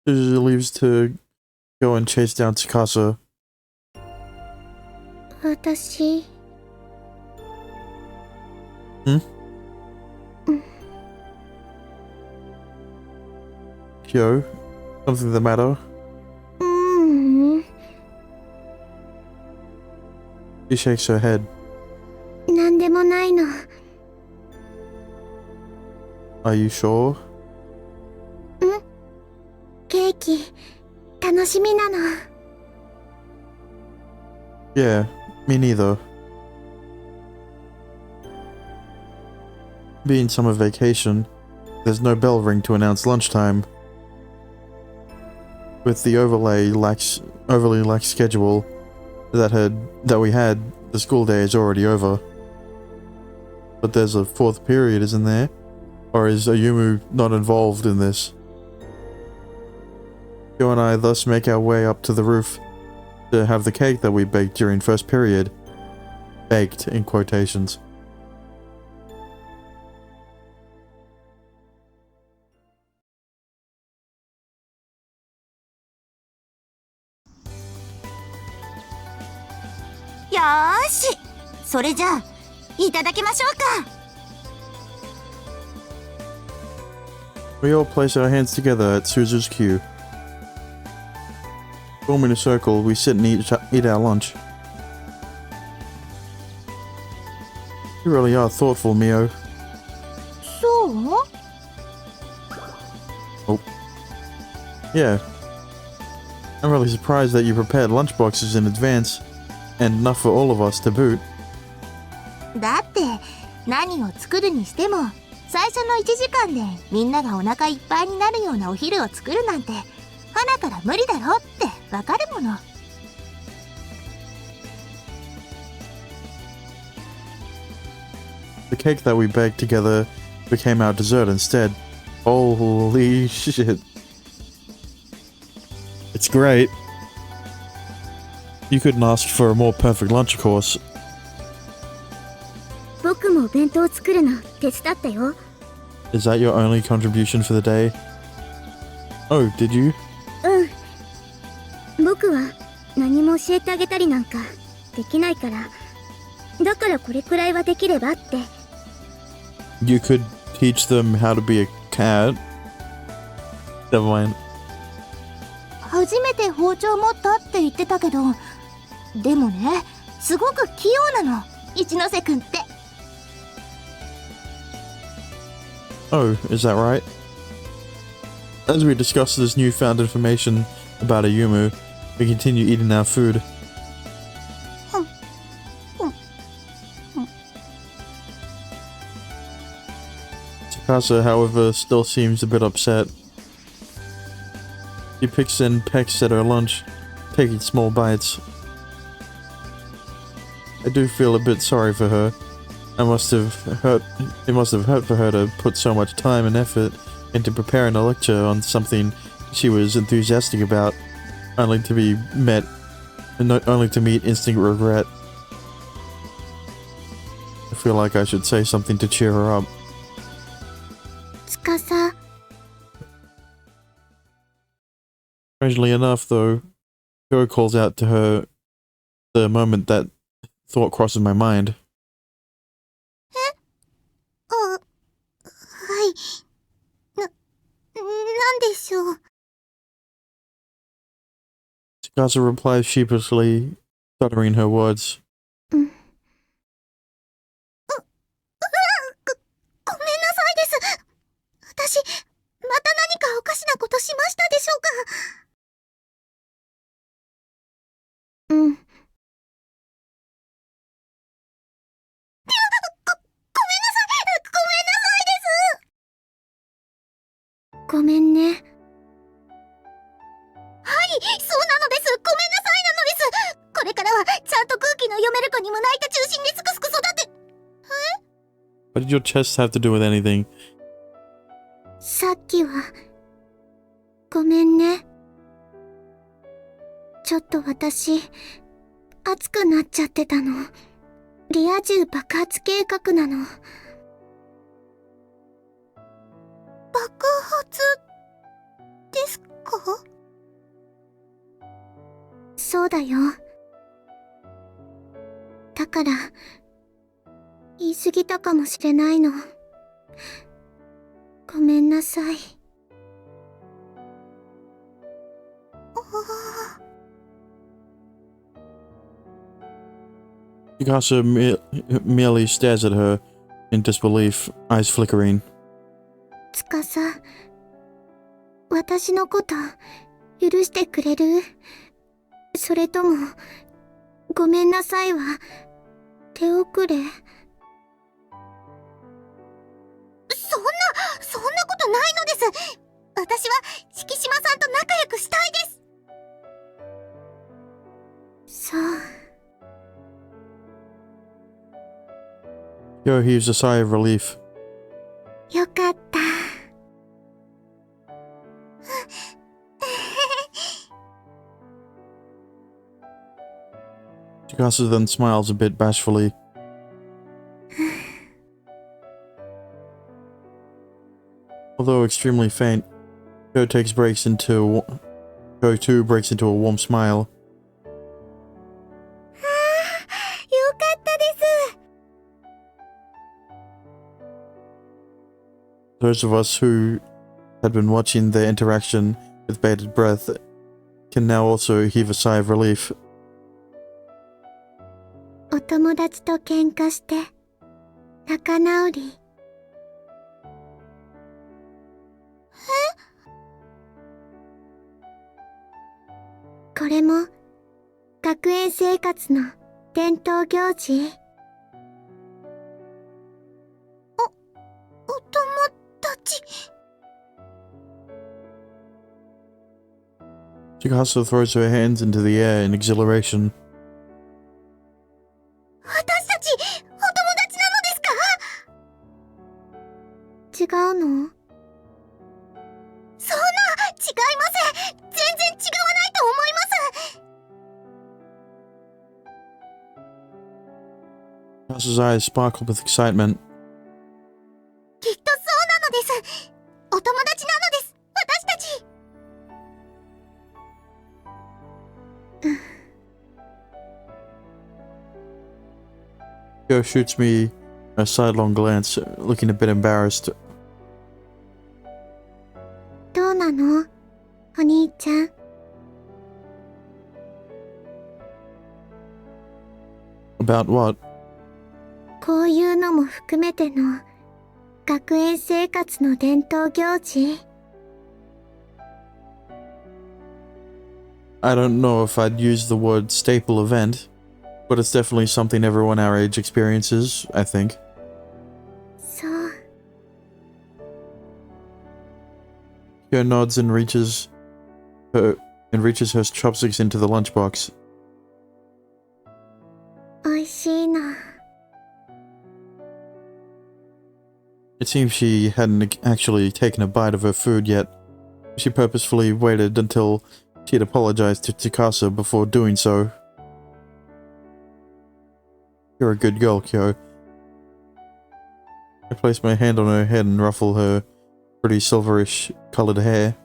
She leaves to go and chase down Tsukasa. 私。Kyo, something the matter? She shakes her head. なんでもないの。 Are you sure? ケーキ楽しみなの。 Yeah, me neither. Being summer vacation, there's no bell ring to announce lunchtime. With the overly lax schedule that we had, the school day is already over. But there's a fourth period, isn't there? Or is Ayumu not involved in this? Joe and I thus make our way up to the roof to have the cake that we baked during first period. Baked in quotations.よーし、それじゃあいただきましょうか。We all place our hands together at Suzu's cue. Forming a circle, we sit and eat our lunch. You really are thoughtful, Mio. そう？ Yeah. I'm really surprised that you prepared lunchboxes in advance, and enough for all of us to boot. だって何を作るにしても最初の1時間でみんながお腹いっぱいになるようなお昼を作るなんて花から無理だろってわかるもの。The cake that we baked together became our dessert instead. Holy shit. It's great. You couldn't ask for a more perfect lunch, of course. 僕もお弁当を作るの手伝ったよ。 Is that your only contribution for the day? Oh, did you? 僕は何も教えてあげたりなんかできないから。だからこれくらいはできればって。You could teach them how to be a cat? Never mind. 初めて包丁持ったって言ってたけど、でもね、すごく器用なの、一ノ瀬くんって。Oh, is that right? As we discuss this newfound information about Ayumu, we continue eating our food. Tsukasa, however, still seems a bit upset. She picks and pecks at her lunch, taking small bites. I do feel a bit sorry for her. It must have hurt for her to put so much time and effort into preparing a lecture on something she was enthusiastic about, only to meet instant regret. I feel like I should say something to cheer her up. 司、 Strangely enough, though, Joe calls out to her the moment that thought crosses my mind. はい。なんでしょう。 Tsukasa replies sheepishly, stuttering her words. ごめんなさいです。私、また何かおかしなことしましたでしょうか。ごめんね。はい、そうなのです。ごめんなさいなのです。これからはちゃんと空気の読める子に胸板中心にすくすく育て。 What did your chest have to do with anything? さっきはごめんね。ちょっと私熱くなっちゃってたの。リア充爆発計画なの。爆発ですか？そうだよ。だから言い過ぎたかもしれないの。ごめんなさい。Tsukasa merely stares at her in disbelief, eyes flickering. 司、私のこと許してくれる？それともごめんなさいは手遅れ？そんなことないのです。私は敷島さんと仲良くしたいです。そう。Yo heaves a sigh of relief. よかった。Tsukasa then smiles a bit bashfully. Although extremely faint, Kyo too breaks into a warm smile. よかったです。 Those of us who had been watching their interaction with bated breath can now also heave a sigh of relief. お友達と喧嘩して仲直り。これも学園生活の伝統行事。お友達。 Tsukasa throws her hands into the air in exhilaration. 私たちお友達なのですか？違うの？そんな、違いません。全然違わないと思います。 Tsukasa's eyes sparkle with excitement. きっとそうなのです。お友達なのです。私たち。Kyo shoots me a sidelong glance, looking a bit embarrassed. どうなの？お兄ちゃん。About what? こういうのも含めての学園生活の伝統行事。 I don't know if I'd use the word staple event, but it's definitely something everyone our age experiences, I think. そう。 Kyo nods and reaches her chopsticks into the lunchbox. おいしいな。 It seems she hadn't actually taken a bite of her food yet. She purposefully waited until she'd apologized to Tsukasa before doing so. You're a good girl, Kyo. I place my hand on her head and ruffle her pretty silverish colored hair.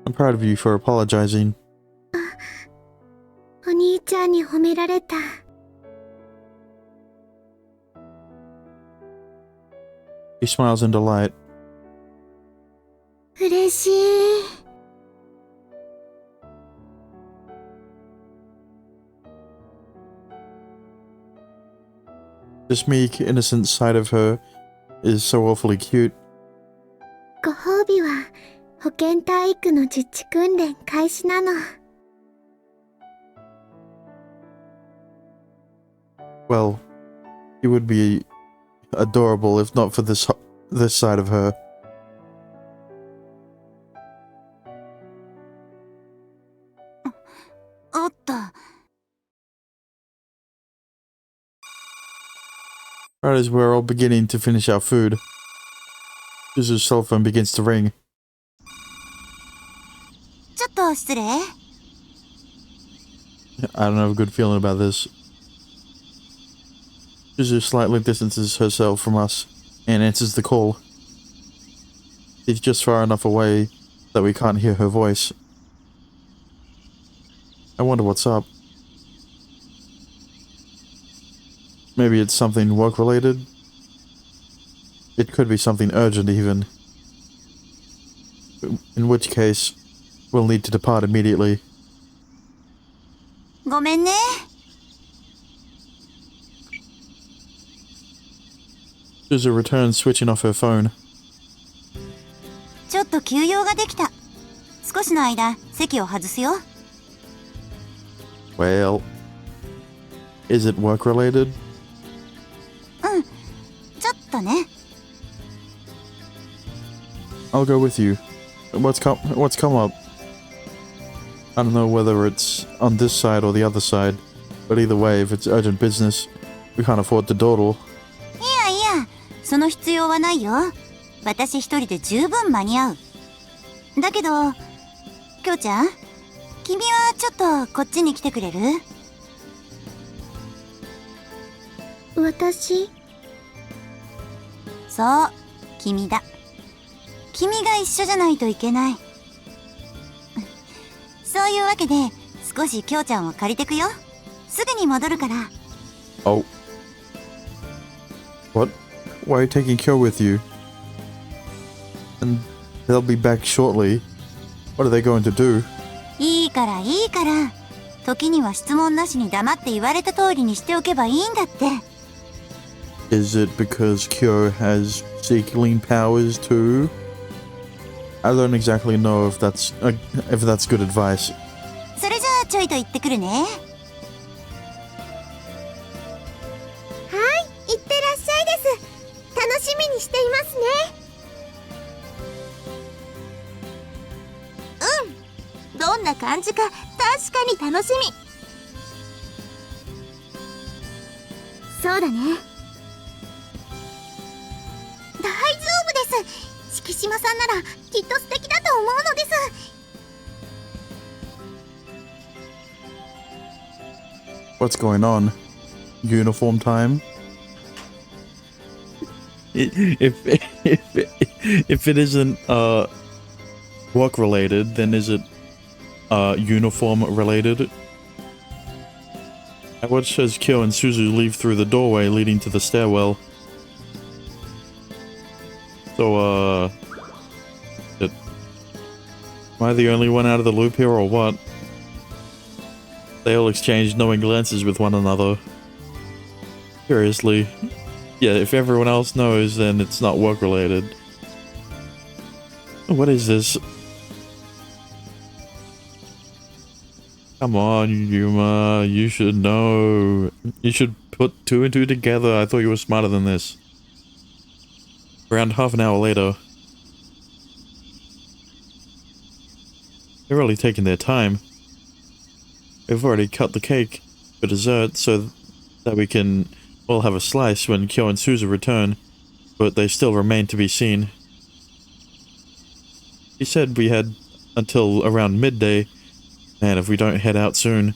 I'm proud of you for apologizing. お兄ちゃんに褒められた。 He smiles in delight. 嬉しい。 This meek, innocent side of her is so awfully cute. ご褒美は保健体育の実地訓練開始なの。 Well, he would be adorable if not for this side of her. Right as we're all beginning to finish our food, Suzu's cell phone begins to ring. ちょっと失礼。 I don't have a good feeling about this. Suzu slightly distances herself from us and answers the call. She's just far enough away that we can't hear her voice. I wonder what's up. Maybe it's something work-related? It could be something urgent even. In which case, we'll need to depart immediately. ごめんね。 Suzu returns, switching off her phone. ちょっと休養ができた。少しの間、席を外すよ。 Well, is it work-related? うん、ちょっとね。 I'll go with you. What's come up? I don't know whether it's on this side or the other side, but either way, if it's urgent business, we can't afford to dawdle. いやいや、その必要はないよ。私一人で十分間に合う。だけど、きょうちゃん、君はちょっとこっちに来てくれる？私？そう、君だ。君が一緒じゃないといけない。そういうわけで、少しキョウちゃんを借りてくよ。すぐに戻るから。Oh. What? Why are you taking Kyo with you? And they'll be back shortly. What are they going to do? いいからいいから。時には質問なしに黙って言われた通りにしておけばいいんだって。Is it because Kyo has Seekling powers too? I don't exactly know if that's good advice. それじゃあちょいと言ってくるね。はい、いってらっしゃいです。楽しみにしていますね。どんな感じか確かに楽しみ。そうだね。大丈夫です。敷島さんならきっと素敵だと思うのです。What's going on? Uniform time? If it isn't work related, then is it uniform related? I watch as Kyo and Suzu leave through the doorway leading to the stairwell. So, am I the only one out of the loop here or what? They all exchange knowing glances with one another. Curiously. Yeah, if everyone else knows, then it's not work related. What is this? Come on, Yuma, you should know. You should put two and two together. I thought you were smarter than this. Around half an hour later. They're really taking their time. We've already cut the cake for dessert so that we can all have a slice when Kyo and Suzu return, but they still remain to be seen. He said we had until around midday, and if we don't head out soon,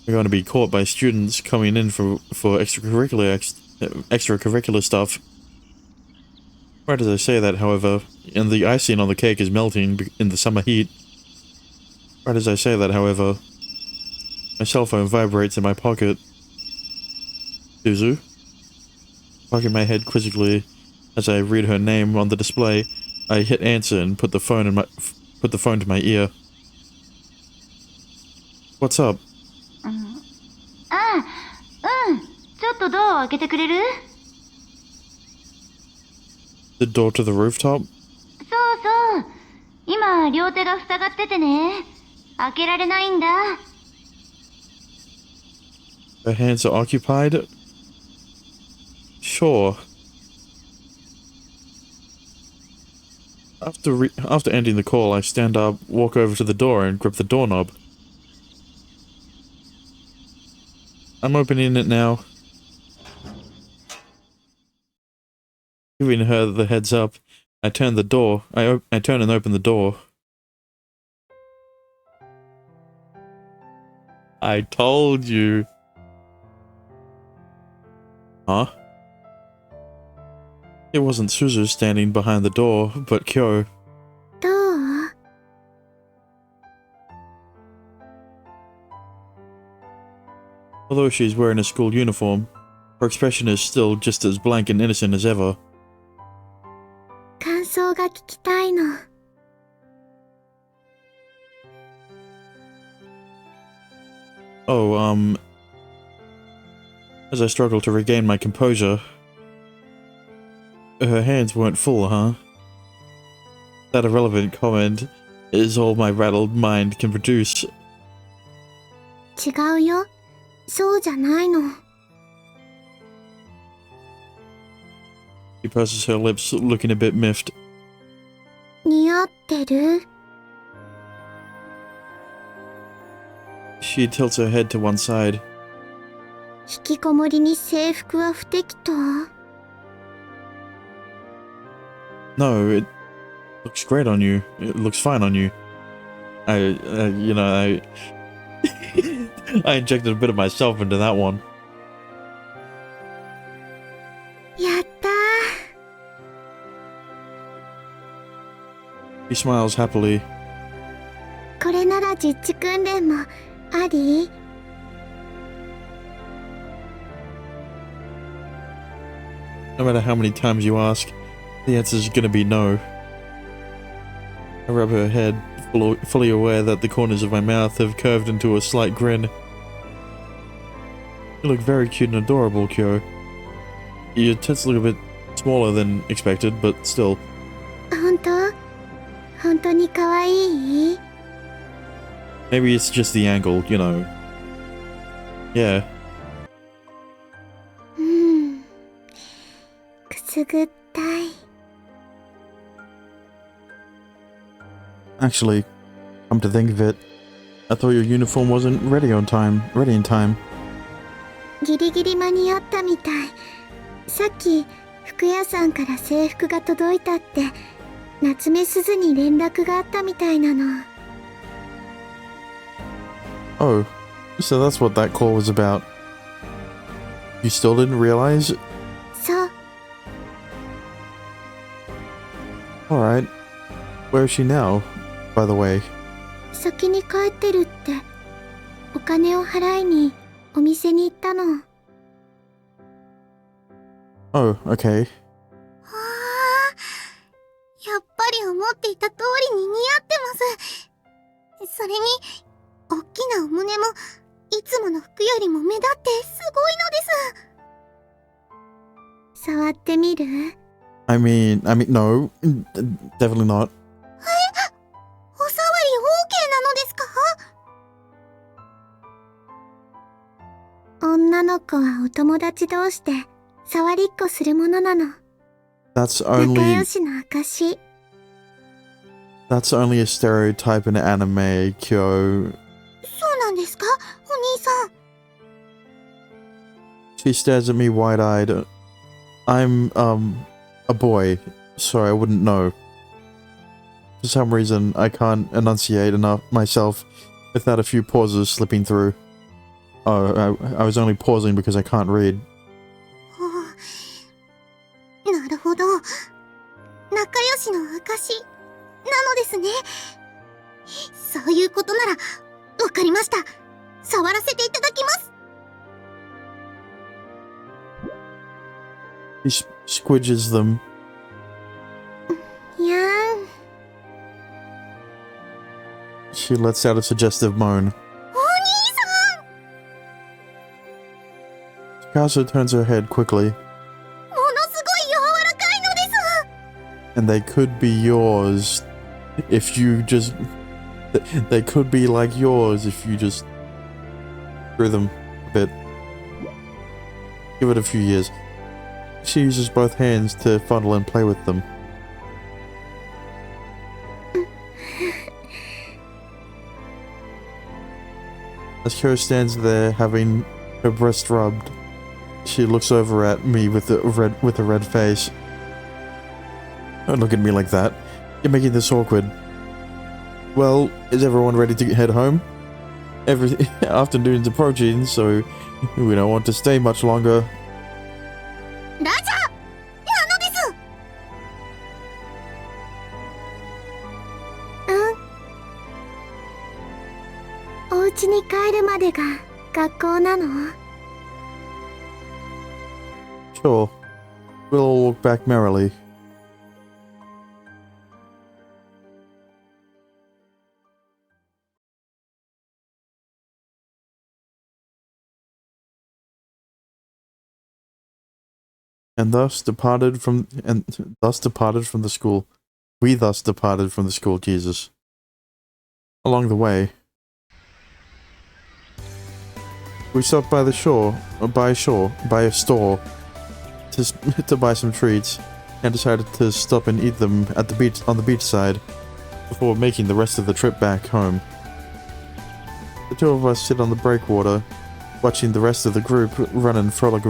we're going to be caught by students coming in for extracurricular stuff. Right as I say that, however, and the icing on the cake is melting in the summer heat. Right as I say that, however, my cell phone vibrates in my pocket. Suzu? Poking my head quizzically as I read her name on the display, I hit answer and put the phone to my ear. What's up? ちょっとドアを開けてくれる？ The door to the rooftop? そうそう。今、両手が塞がっててね。開けられないんだ。Her hands are occupied? Sure. After ending the call, I stand up, walk over to the door, and grip the doorknob. I'm opening it now. Giving her the heads up, I turn the door. I turn and open the door. I told you. Huh? It wasn't Suzu standing behind the door, but Kyo. どう？ Although she's wearing a school uniform, her expression is still just as blank and innocent as ever. 感想が聞きたいの。Oh, as I struggle to regain my composure. Her hands weren't full, huh? That irrelevant comment is all my rattled mind can produce. 違うよ。そうじゃないの。She purses her lips, looking a bit miffed. 似合ってる？ She tilts her head to one side. 引きこもりに制服は不適当？ No, it looks great on you. It looks fine on you. I injected a bit of myself into that one. He smiles happily. これなら実地訓練もあり？ No matter how many times you ask, the answer is gonna be no. I rub her head, fully aware that the corners of my mouth have curved into a slight grin. You look very cute and adorable, Kyo. Your tits look a bit smaller than expected, but still. 本当？本当に可愛い？ Maybe it's just the angle, you know. Yeah. くすぐったい。 Actually, come to think of it, I thought your uniform wasn't ready in time. ギリギリ間に合ったみたい。さっき服屋さんから制服が届いたって夏目すずに連絡があったみたいなの。 Oh, so that's what that call was about. You still didn't realize? そう。 Alright. Where is she now, by the way? 先に帰ってるってお金を払いにお店に行ったの。 Oh, okay. はあ、やっぱり思っていた通りに似合ってます。それに、おっきなお胸も、いつもの服よりも目立ってすごいのです。触ってみる？ I mean, no, definitely not. お触り OK なのですか？女の子はお友達同士で触りっこするものなの。 That's 仲 only 良しの証。 that's only a stereotype in anime, Kyo. そうなんですか？お兄さん。 She stares at me wide-eyed. I'm, a boy, so I wouldn't know. For some reason, I can't enunciate enough myself without a few pauses slipping through. Oh, I was only pausing because I can't read. なるほど。仲良しの証なのですね。そういうことなら、わかりました。触らせていただきます。 She squidges them. いやーん。 She lets out a suggestive moan. お兄さん！ Tsukasa turns her head quickly. ものすごい柔らかいのです。 And they could be yours if you just... They could be like yours if you just grew them a bit. Give it a few years. She uses both hands to fondle and play with them. As Kyo stands there having her breast rubbed, she looks over at me with a red face. Don't look at me like that. You're making this awkward. Well, is everyone ready to head home? Every afternoon's approaching, so we don't want to stay much longer. ラジャーなのです。お家に帰るまでが学校なの？ Sure. We'll all walk back merrily. And thus departed from the school. We thus departed from the school, Jesus. Along the way, we stopped by a store to buy some treats, and decided to stop and eat them at the beach on the beachside before making the rest of the trip back home. The two of us sit on the breakwater, watching the rest of the group run and frolic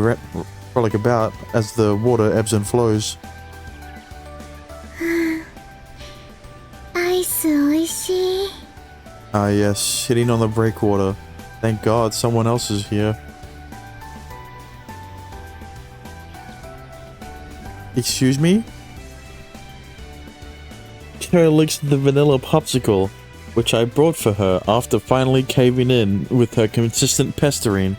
about as the water ebbs and flows. アイスおいしい。 Ah yes, sitting on the breakwater. Thank God someone else is here. Excuse me? her licks the vanilla popsicle, which I brought for her after finally caving in with her consistent pestering.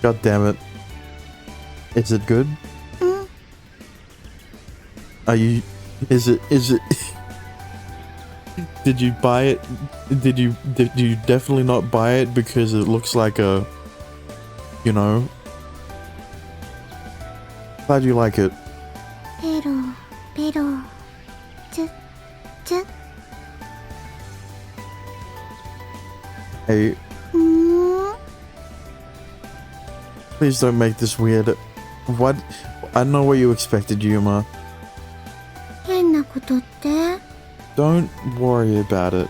God damn it. Is it good? Are you... Is it... Did you buy it? Did you definitely not buy it because it looks like a... You know... Glad you like it. ペロペロチュッチュッ Hey, please don't make this weird. What? I don't know what you expected, Yuma. 変なことって Don't worry about it,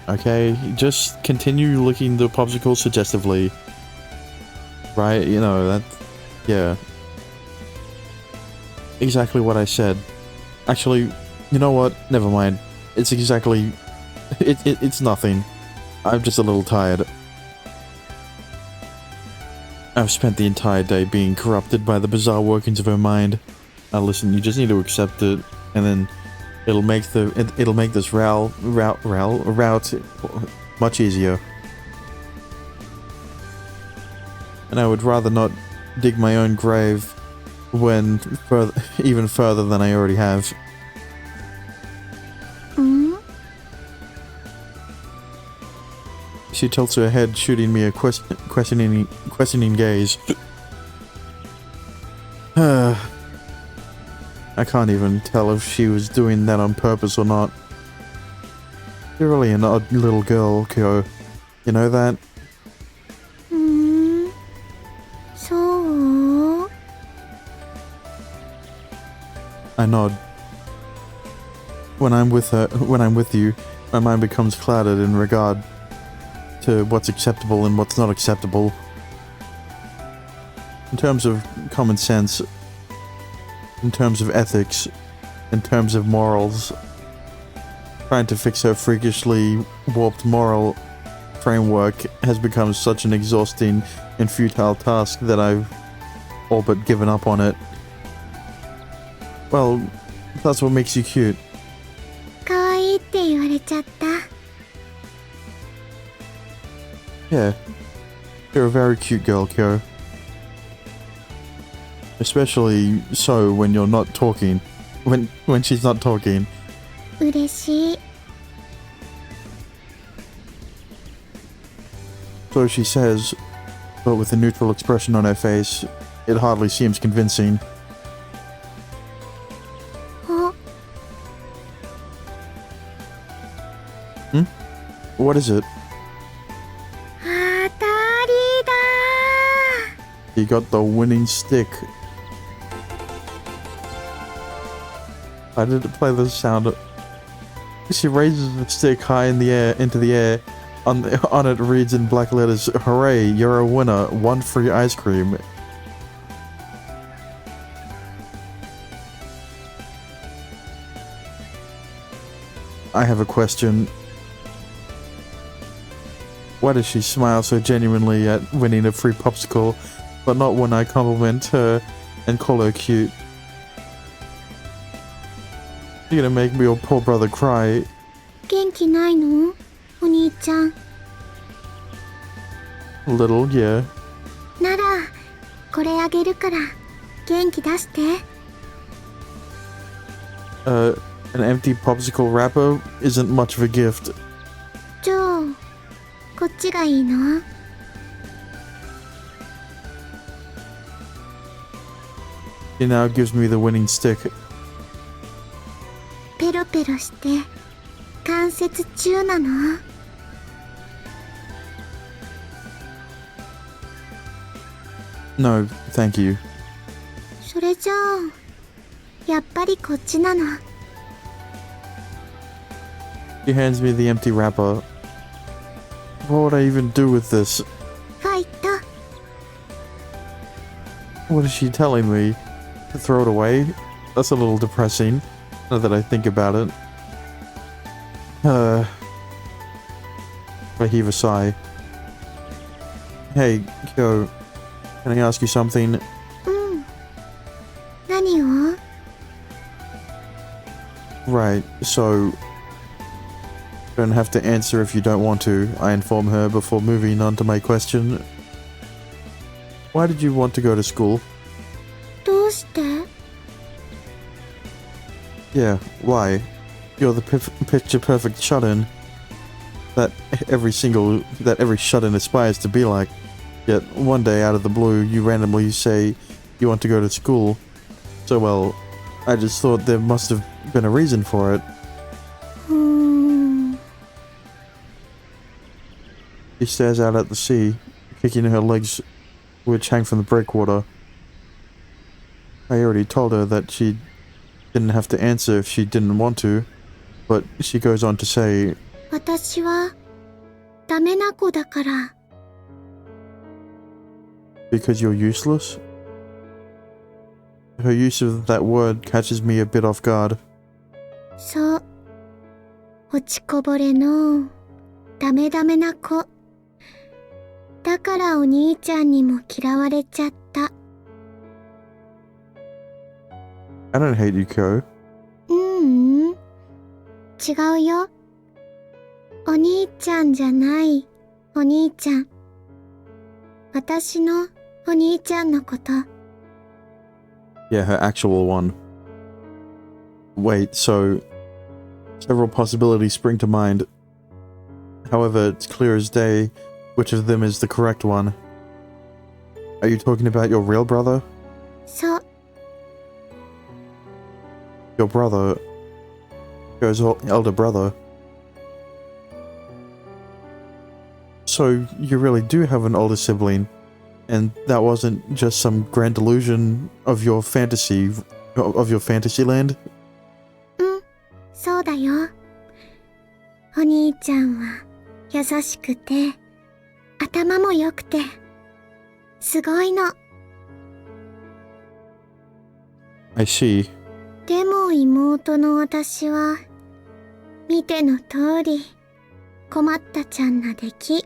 okay? Just continue licking the popsicle suggestively. Right? You know, that... Yeah. Exactly what I said. Actually, you know what? Never mind. It's exactly... It's nothing. I'm just a little tired. I've spent the entire day being corrupted by the bizarre workings of her mind. Now listen, you just need to accept it, and then it'll make this route much easier. And I would rather not dig my own grave even further than I already have. She tilts her head, shooting me a questioning gaze. I can't even tell if she was doing that on purpose or not. You're really an odd little girl, Kyo. You know that? そう I nod. When I'm with you, my mind becomes clouded in regard to what's acceptable and what's not acceptable. In terms of common sense, in terms of ethics, in terms of morals, trying to fix her freakishly warped moral framework has become such an exhausting and futile task that I've all but given up on it. Well, that's what makes you cute. 可愛いって言われちゃった Yeah, you're a very cute girl, Kyo. Especially so when you're not talking. When she's not talking. 嬉しい So she says, but with a neutral expression on her face, it hardly seems convincing. あ What is it? 当たりだ You got the winning stick. I didn't play the sound. She raises the stick high in the air, into the air. On it reads in black letters, "Hooray, you're a winner, 1 free ice cream." I have a question. Why does she smile so genuinely at winning a free popsicle, but not when I compliment her and call her cute? You're gonna make me your poor brother cry. 元気ないのお兄ちゃん A little, yeah. ならこれあげるから元気出して An empty popsicle wrapper isn't much of a gift. じゃあこっちがいいの She now gives me the winning stick. ペロペロして関節中なの No, thank you. それじゃあやっぱりこっちなの She hands me the empty wrapper. What would I even do with this? ファイト What is she telling me? To throw it away? That's a little depressing, now that I think about it. I heave a sigh. Hey, Kyo, can I ask you something? 何を？ Right, so don't have to answer if you don't want to, I inform her before moving on to my question. Why did you want to go to school? どうして？ Yeah, why? You're the picture perfect shut-in that every shut-in aspires to be like. Yet one day out of the blue you randomly say you want to go to school. So well, I just thought there must have been a reason for it. うーん。 She stares out at the sea, kicking her legs which hang from the breakwater. I already told her that she didn't have to answer if she didn't want to, but she goes on to say, 私はダメな子だから。 because you're useless? Her use of that word catches me a bit off guard. そう。落ちこぼれのダメダメな子。だからお兄ちゃんにも嫌われちゃった。 I don't hate you, Kyo. 違うよ。お兄ちゃんじゃないお兄ちゃん。私のお兄ちゃんのこと。 Yeah, her actual one. Wait, so several possibilities spring to mind. However, it's clear as day which of them is the correct one. Are you talking about your real brother? そう。 Your brother? Kyo's elder brother. So you really do have an older sibling, and that wasn't just some grand delusion of your fantasy land? そうだよ。お兄ちゃんは優しくて、頭も良くて、すごいの。 I see. でも妹の私は、見ての通り、困ったちゃんな出来。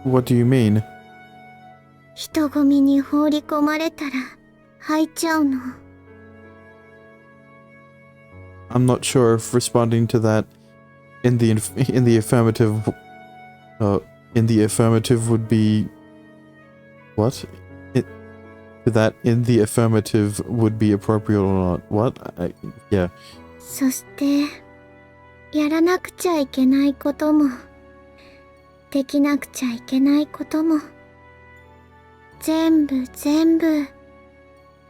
What do you mean? 人混みに放り込まれたら、吐いちゃうの。 I'm not sure if responding to that in the affirmative would be what? To that in the affirmative would be appropriate or not. What? Yeah. そして、やらなくちゃいけないことも、できなくちゃいけないことも、全部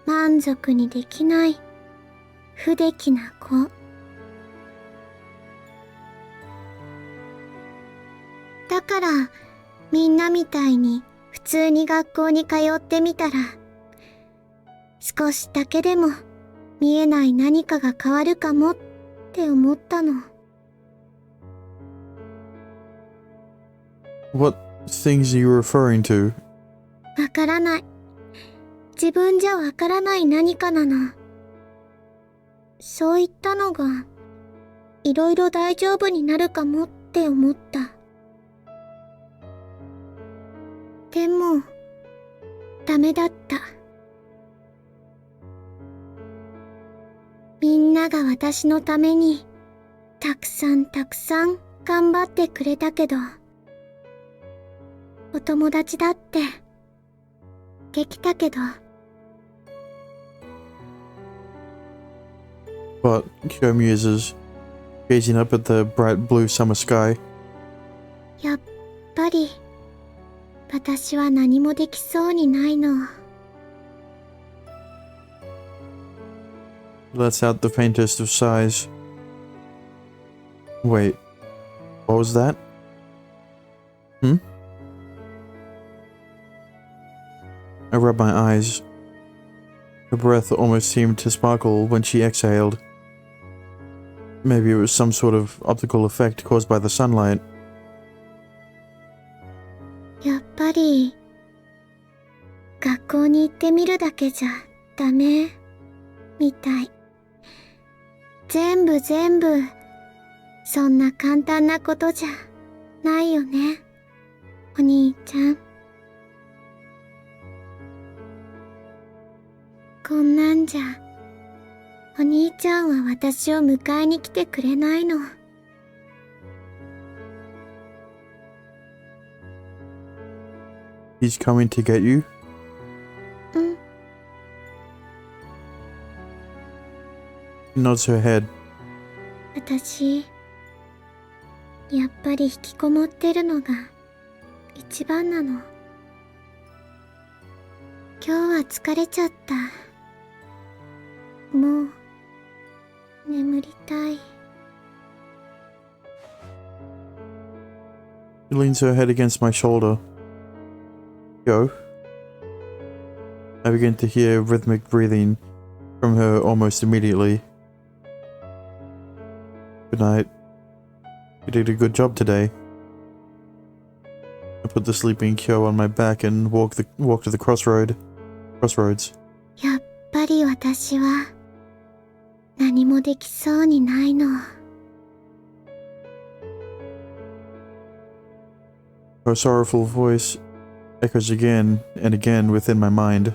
満足にできない不出来な子。だからみんなみたいに普通に学校に通ってみたら、少しだけでも見えない何かが変わるかもって思ったの。 What things are you referring to? わからない。自分じゃわからない何かなの。そういったのが、いろいろ大丈夫になるかもって思った。でも、ダメだった。みんなが私のために、たくさん頑張ってくれたけど、お友達だって、できたけど、 But Kyo muses, gazing up at the bright blue summer sky. やっぱり、私は何もできそうにないの。 Lets out the faintest of sighs. Wait, what was that? I rubbed my eyes. Her breath almost seemed to sparkle when she exhaled. Maybe it was some sort of optical effect caused by the sunlight. やっぱり、学校に行ってみるだけじゃダメ、みたい。全部、そんな簡単なことじゃないよね、お兄ちゃん。こんなんじゃ、お兄ちゃんは私を迎えに来てくれないの。He's coming to get you? うん、She nods her head. 私、やっぱり引きこもってるのが一番なの。今日は疲れちゃった。もう、眠りたい。She leans her head against my shoulder. Go. I begin to hear rhythmic breathing from her almost immediately. Good night. You did a good job today. I put the sleeping Kyo on my back and walk to the crossroads. やっぱり私は、何もできそうにないの。Her sorrowful voice echoes again and again within my mind.